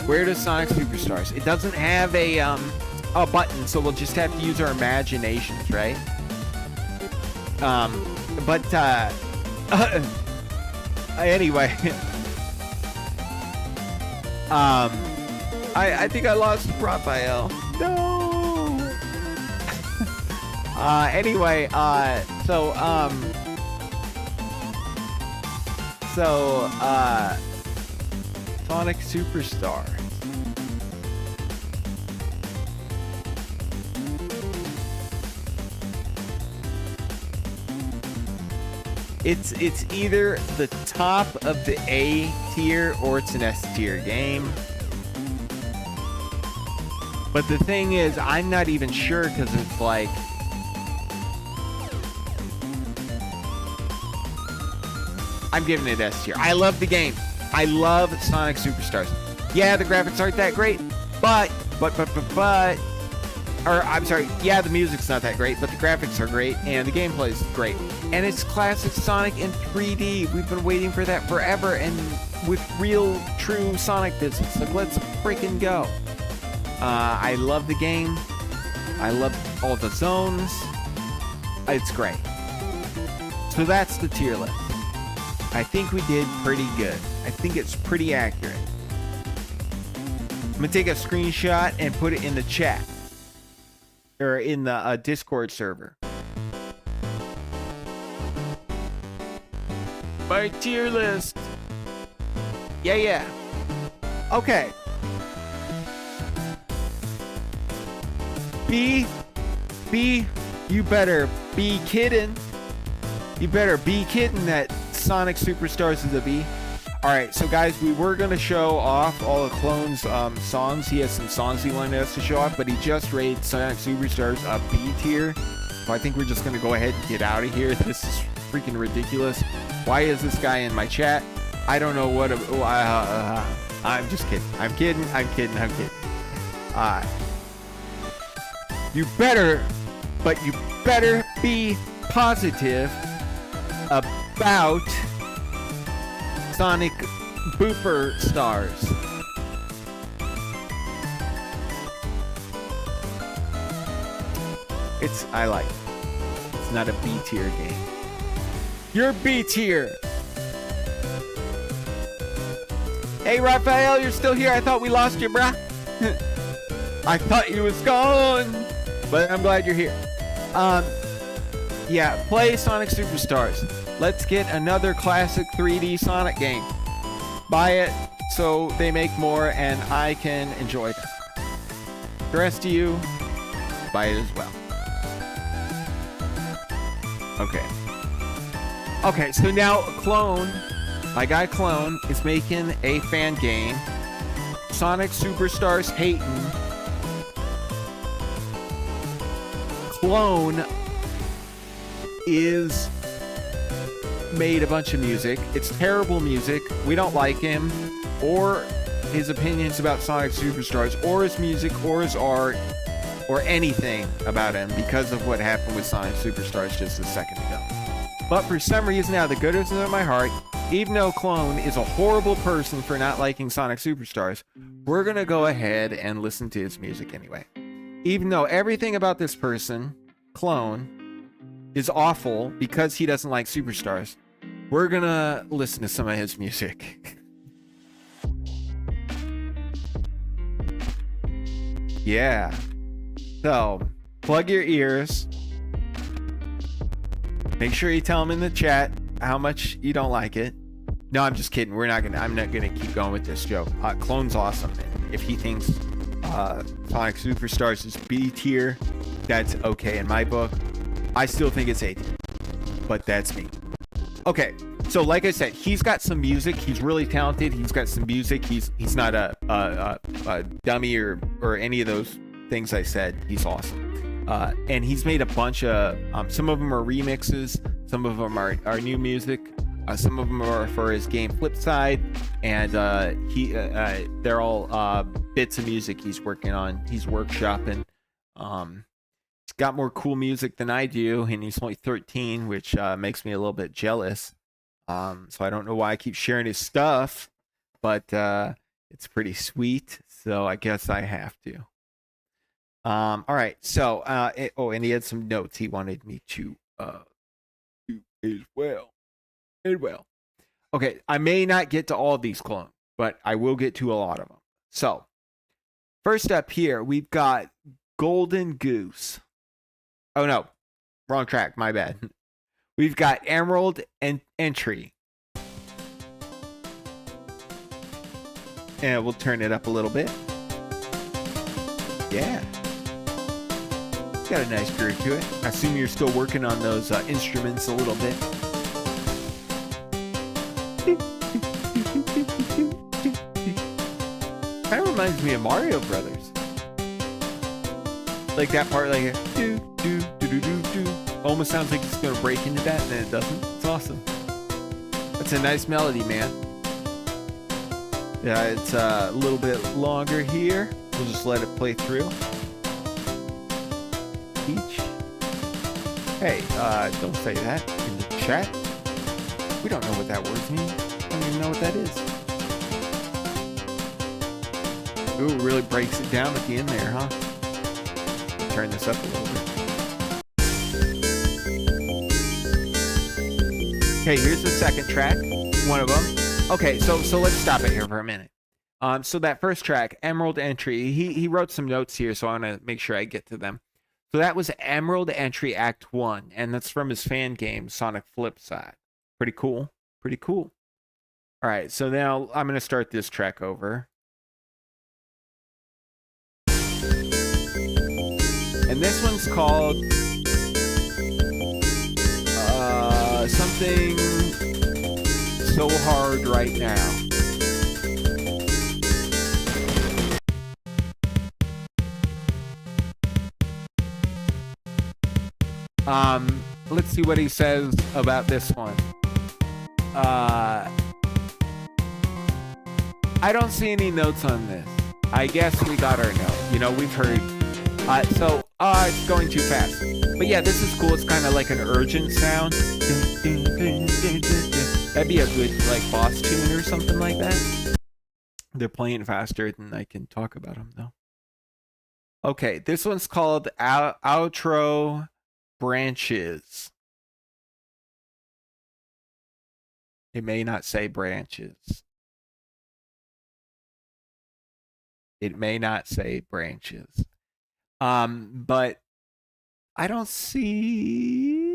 Where does Sonic Superstars? It doesn't have a button, so we'll just have to use our imaginations, right? Anyway, I think I lost Raphael. No. Anyway, Sonic Superstars. It's either the top of the A tier or it's an S tier game. But the thing is, I'm not even sure because it's like I'm giving it S tier. I love the game. I love Sonic Superstars. Yeah, the graphics aren't that great, but I'm sorry, yeah, the music's not that great, but the graphics are great, and the gameplay's great. And it's classic Sonic in 3D. We've been waiting for that forever, and with real, true Sonic physics. Like, let's freaking go. I love the game. I love all the zones. It's great. So that's the tier list. I think we did pretty good. I think it's pretty accurate. I'm gonna take a screenshot and put it in the chat or in the Discord server. My tier list. Yeah. Okay. B, you better be kidding. You better be kidding that Sonic Superstars is a B. Alright, so guys, we were going to show off all of Clone's songs. He has some songs he wanted us to show off, but he just rated Sonic Superstars a B tier. So I think we're just going to go ahead and get out of here. This is freaking ridiculous. Why is this guy in my chat? I don't know what... I'm just kidding. I'm kidding. You better be positive about Sonic Booper Stars. I like it. It's not a B tier game. You're B tier. Hey, Raphael, you're still here. I thought we lost you, bruh. I thought you was gone, but I'm glad you're here. Yeah, play Sonic Superstars. Let's get another classic 3D Sonic game. Buy it so they make more and I can enjoy them. The rest of you, buy it as well. Okay, so now Clone, my guy Clone, is making a fan game. Sonic Superstars hatin'. Clone is made a bunch of music. It's terrible music. We don't like him, or his opinions about Sonic Superstars, or his music, or his art, or anything about him because of what happened with Sonic Superstars just a second ago. But for some reason, out of the goodness of my heart, even though Clone is a horrible person for not liking Sonic Superstars, we're gonna go ahead and listen to his music anyway. Even though everything about this person, Clone, is awful because he doesn't like Superstars, we're gonna listen to some of his music. Yeah. So, plug your ears. Make sure you tell him in the chat how much you don't like it. No, I'm just kidding. I'm not gonna keep going with this joke. Clone's awesome. If he thinks Sonic Superstars is B tier, that's okay in my book. I still think it's A tier, but that's me. Okay, so like I said, he's got some music. He's really talented. He's got some music. He's not a dummy or any of those things I said. He's awesome. And he's made a bunch of, some of them are remixes, some of them are new music, some of them are for his game Flipside, and they're all bits of music he's working on. He's workshopping. He's got more cool music than I do, and he's only 13, which makes me a little bit jealous. So I don't know why I keep sharing his stuff, but it's pretty sweet, so I guess I have to. All right, so and he had some notes he wanted me to do as well. Okay, I may not get to all of these clones, but I will get to a lot of them. So first up here, we've got Golden Goose. Oh no, wrong track, my bad. We've got Emerald and Entry. And we'll turn it up a little bit. Yeah. Got a nice groove to it. I assume you're still working on those instruments a little bit. Kind of reminds me of Mario Brothers. Like that part, like do do do do do do. Almost sounds like it's gonna break into that, and then it doesn't. It's awesome. That's a nice melody, man. Yeah, it's a little bit longer here. We'll just let it play through. Hey, don't say that in the chat. We don't know what that word means. I don't even know what that is. Ooh, it really breaks it down at the end there, huh? Turn this up a little bit. Okay, here's the second track, one of them. Okay, so let's stop it here for a minute. So that first track, Emerald Entry, he wrote some notes here, so I want to make sure I get to them. So that was Emerald Entry Act 1, and that's from his fan game, Sonic Flipside. Pretty cool. Pretty cool. All right, so now I'm going to start this track over. And this one's called something so hard right now. Let's see what he says about this one. I don't see any notes on this. I guess we got our note. You know, we've heard. It's going too fast. But yeah, this is cool. It's kind of like an urgent sound. That'd be a good, like, boss tune or something like that. They're playing faster than I can talk about them, though. Okay, this one's called Outro Branches. It may not say branches. It may not say branches. But I don't see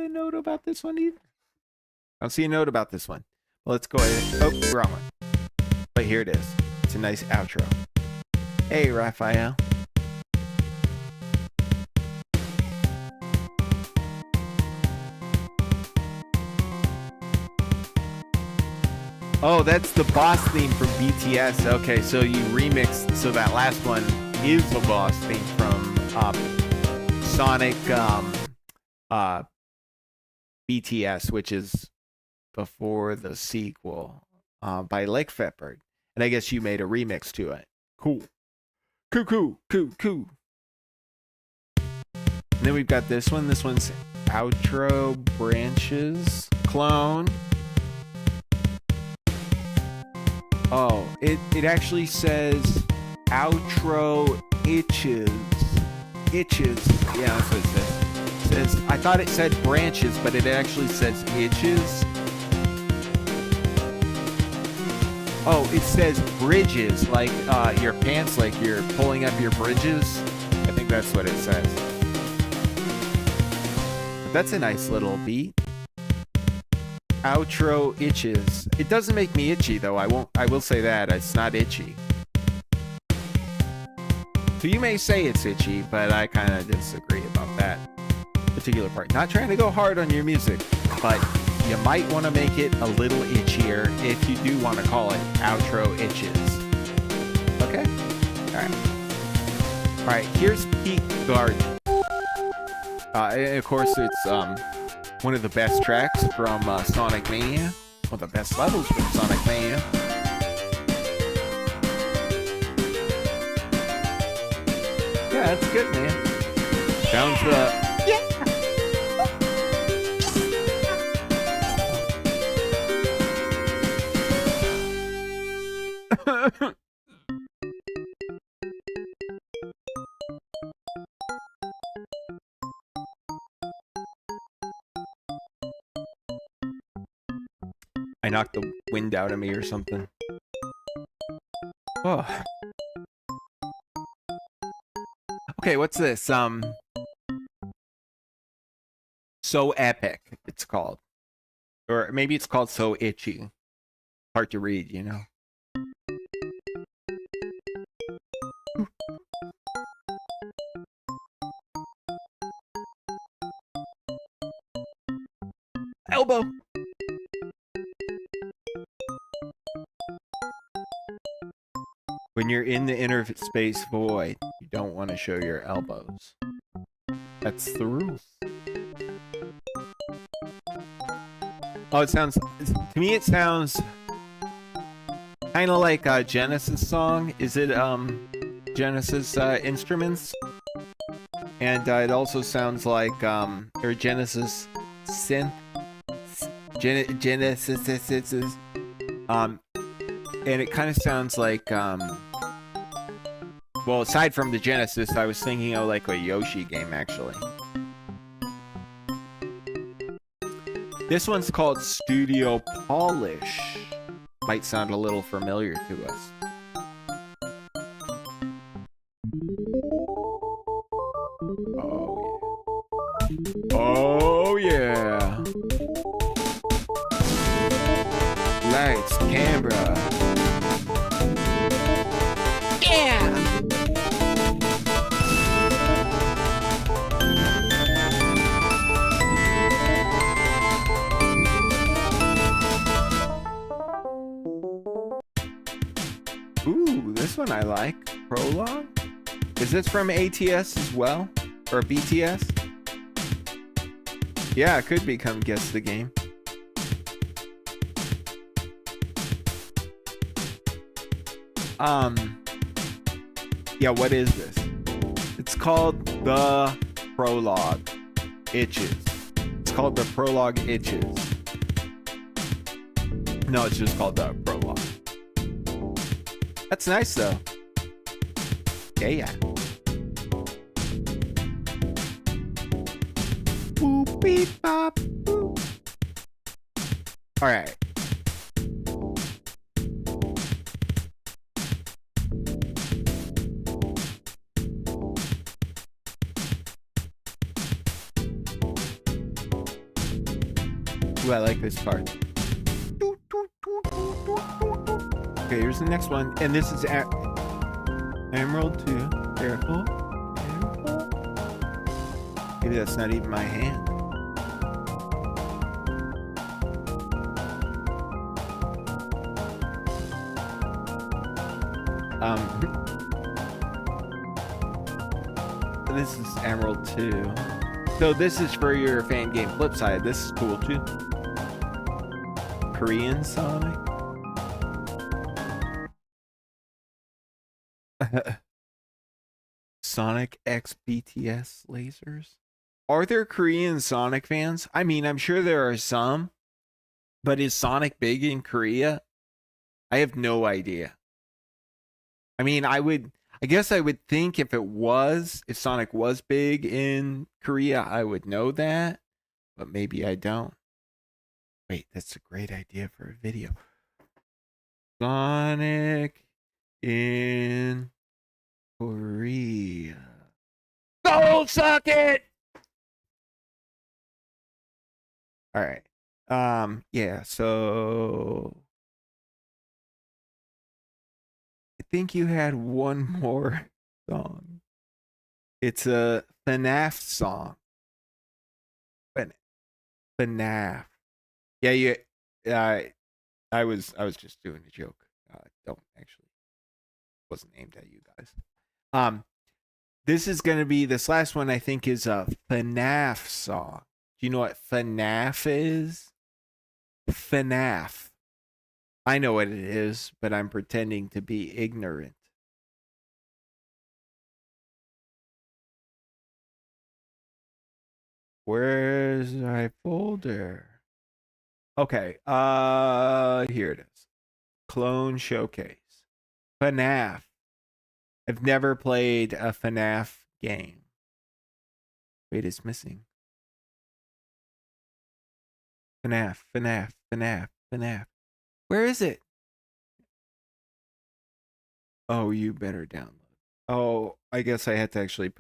a note about this one either. I don't see a note about this one. Well, let's go ahead. Oh, wrong one. But here it is. It's a nice outro. Hey, Raphael. Oh, that's the boss theme from BTS. Okay, so you remixed, so that last one is the boss theme from Sonic BTS, which is before the sequel by Lake Pepper. And I guess you made a remix to it. Cool. Cool. And then we've got this one. This one's Outro Branches Clone. Oh, it actually says Outro Itches. Itches. Yeah, that's what it says. It says. I thought it said branches, but it actually says itches. Oh, it says bridges, like your pants, like you're pulling up your bridges. I think that's what it says. But that's a nice little beat. Outro itches. It doesn't make me itchy though. I will say that. It's not itchy. So you may say it's itchy, but I kind of disagree about that particular part. Not trying to go hard on your music, but you might want to make it a little itchier if you do want to call it Outro Itches. Okay? Alright, here's Peak Garden. Of course, it's one of the best tracks from Sonic Mania. One of the best levels from Sonic Mania. Yeah, that's good, man. Sounds, yeah. I knocked the wind out of me or something. Oh. Okay, what's this? So Epic, it's called. Or maybe it's called So Itchy. Hard to read, you know. Elbow! When you're in the inner space void, you don't want to show your elbows. That's the rules. Oh, it sounds... To me, it sounds... kind of like a Genesis song. Is it, Genesis, Instruments? And, it also sounds like, or Genesis synth. Genesis, and it kind of sounds like, well, aside from the Genesis, I was thinking of like a Yoshi game, actually. This one's called Studio Polish. Might sound a little familiar to us. Oh yeah. Lights, camera. Yeah. Ooh, this one I like. Prologue? Is this from ATS as well? Or BTS? Yeah, it could become Guess the Game. Yeah, what is this? It's called the Prologue Itches. It's called the Prologue Itches. No, it's just called the Prologue. That's nice though. Yeah. Boop, beep, bop, boop. All right. Ooh, I like this part. Okay, here's the next one. And this is Emerald 2. Careful. Maybe that's not even my hand. This is Emerald 2. So this is for your fan game flip side. This is cool too. Korean Sonic. Sonic X BTS lasers. Are there Korean Sonic fans? I mean, I'm sure there are some, but is Sonic big in Korea? I have no idea. I mean, I guess I would think if Sonic was big in Korea, I would know that, but maybe I don't. Wait, that's a great idea for a video. Sonic in Korea. Soul socket! All right. Yeah, so I think you had one more song. It's a FNAF song. FNAF. Yeah, I was just doing a joke. Don't actually wasn't aimed at you guys. This last one I think is a FNAF song. Do you know what FNAF is? FNAF. I know what it is, but I'm pretending to be ignorant. Where's my folder? Okay, here it is. Clone Showcase. FNAF. I've never played a FNAF game. Wait, it's missing. FNAF. Where is it? Oh, you better download. Oh, I guess I had to actually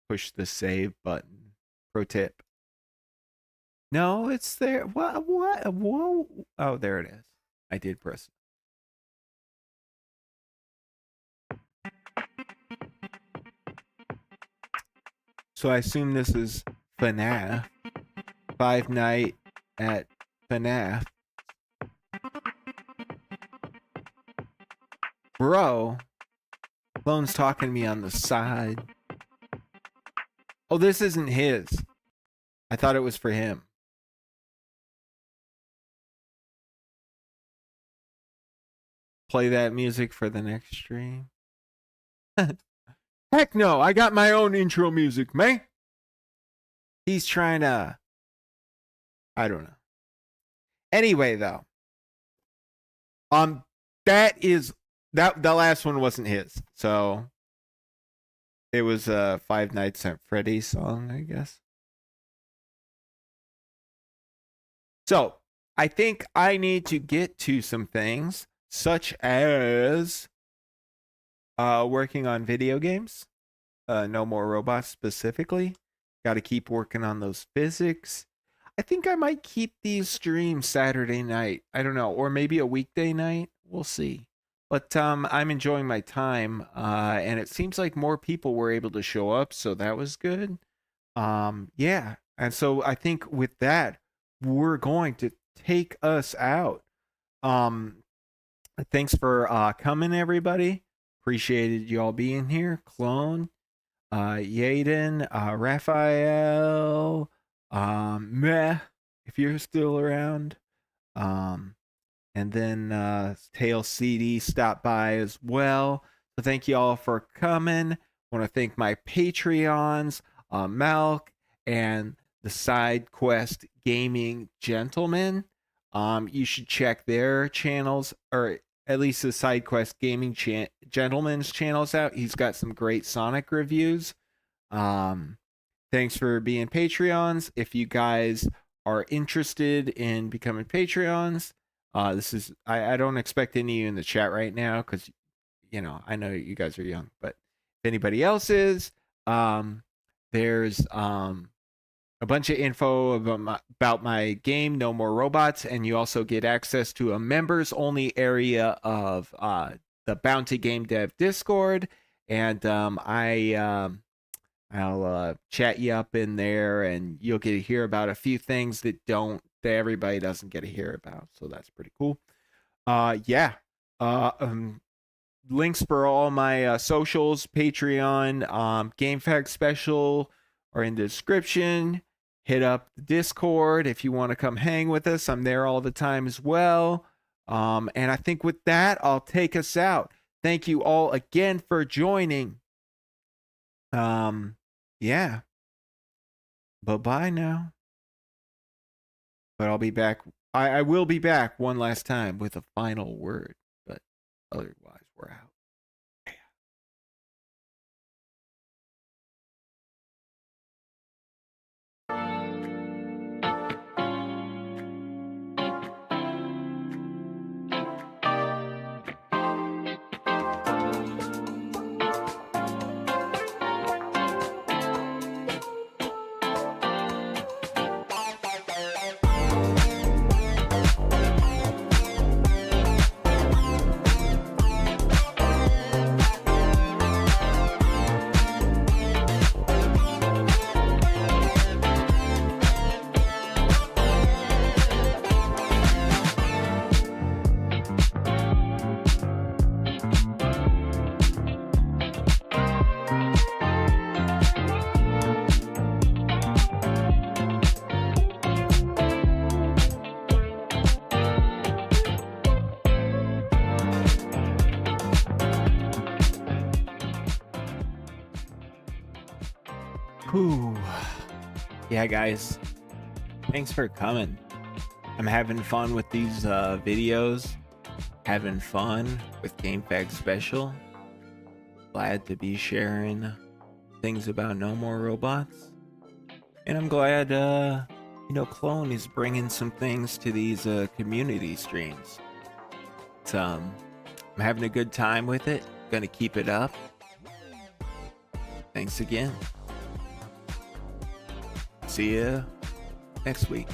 push the save button. Pro tip. No, it's there. What? Whoa. Oh, there it is. I did press it. So I assume this is FNAF. Five Night at FNAF. Bro. Clone's talking to me on the side. Oh, this isn't his. I thought it was for him. Play that music for the next stream. Heck no, I got my own intro music, man. He's trying to... I don't know. Anyway, though. The last one wasn't his. So it was a Five Nights at Freddy's song, I guess. So I think I need to get to some things, such as working on video games. No More Robots specifically. Got to keep working on those physics. I think I might keep these streams Saturday night. I don't know, or maybe a weekday night. We'll see. But I'm enjoying my time, and it seems like more people were able to show up, so that was good. Yeah, and so I think with that, we're going to take us out. Um, Thanks for coming, everybody. Appreciated you all being here. Clone, Yaden, Raphael, Meh, if you're still around. And then Tail CD stopped by as well. So thank you all for coming. I want to thank my Patreons, Malk, and the Side Quest Gaming Gentlemen. You should check their channels, or at least the Side Quest Gaming Gentleman's channels out. He's got some great Sonic reviews. Thanks for being Patreons. If you guys are interested in becoming Patreons, this is I don't expect any of you in the chat right now because I know you guys are young, but if anybody else is, there's a bunch of info about my game No More Robots, and you also get access to a members only area of the Bounty Game Dev Discord, and I'll chat you up in there, and you'll get to hear about a few things that everybody doesn't get to hear about. So that's pretty cool. Yeah. Links for all my socials, Patreon, GameFAQ special are in the description. Hit up the Discord if you want to come hang with us. I'm there all the time as well. And I think with that, I'll take us out. Thank you all again for joining. Yeah. Bye-bye now. But I'll be back. I will be back one last time with a final word. But otherwise, we're out. Whew. Yeah, guys, thanks for coming. I'm having fun with these videos, having fun with GameFAQ Special. Glad to be sharing things about No More Robots. And I'm glad, Clone is bringing some things to these community streams. I'm having a good time with it. Gonna keep it up. Thanks again. See ya next week.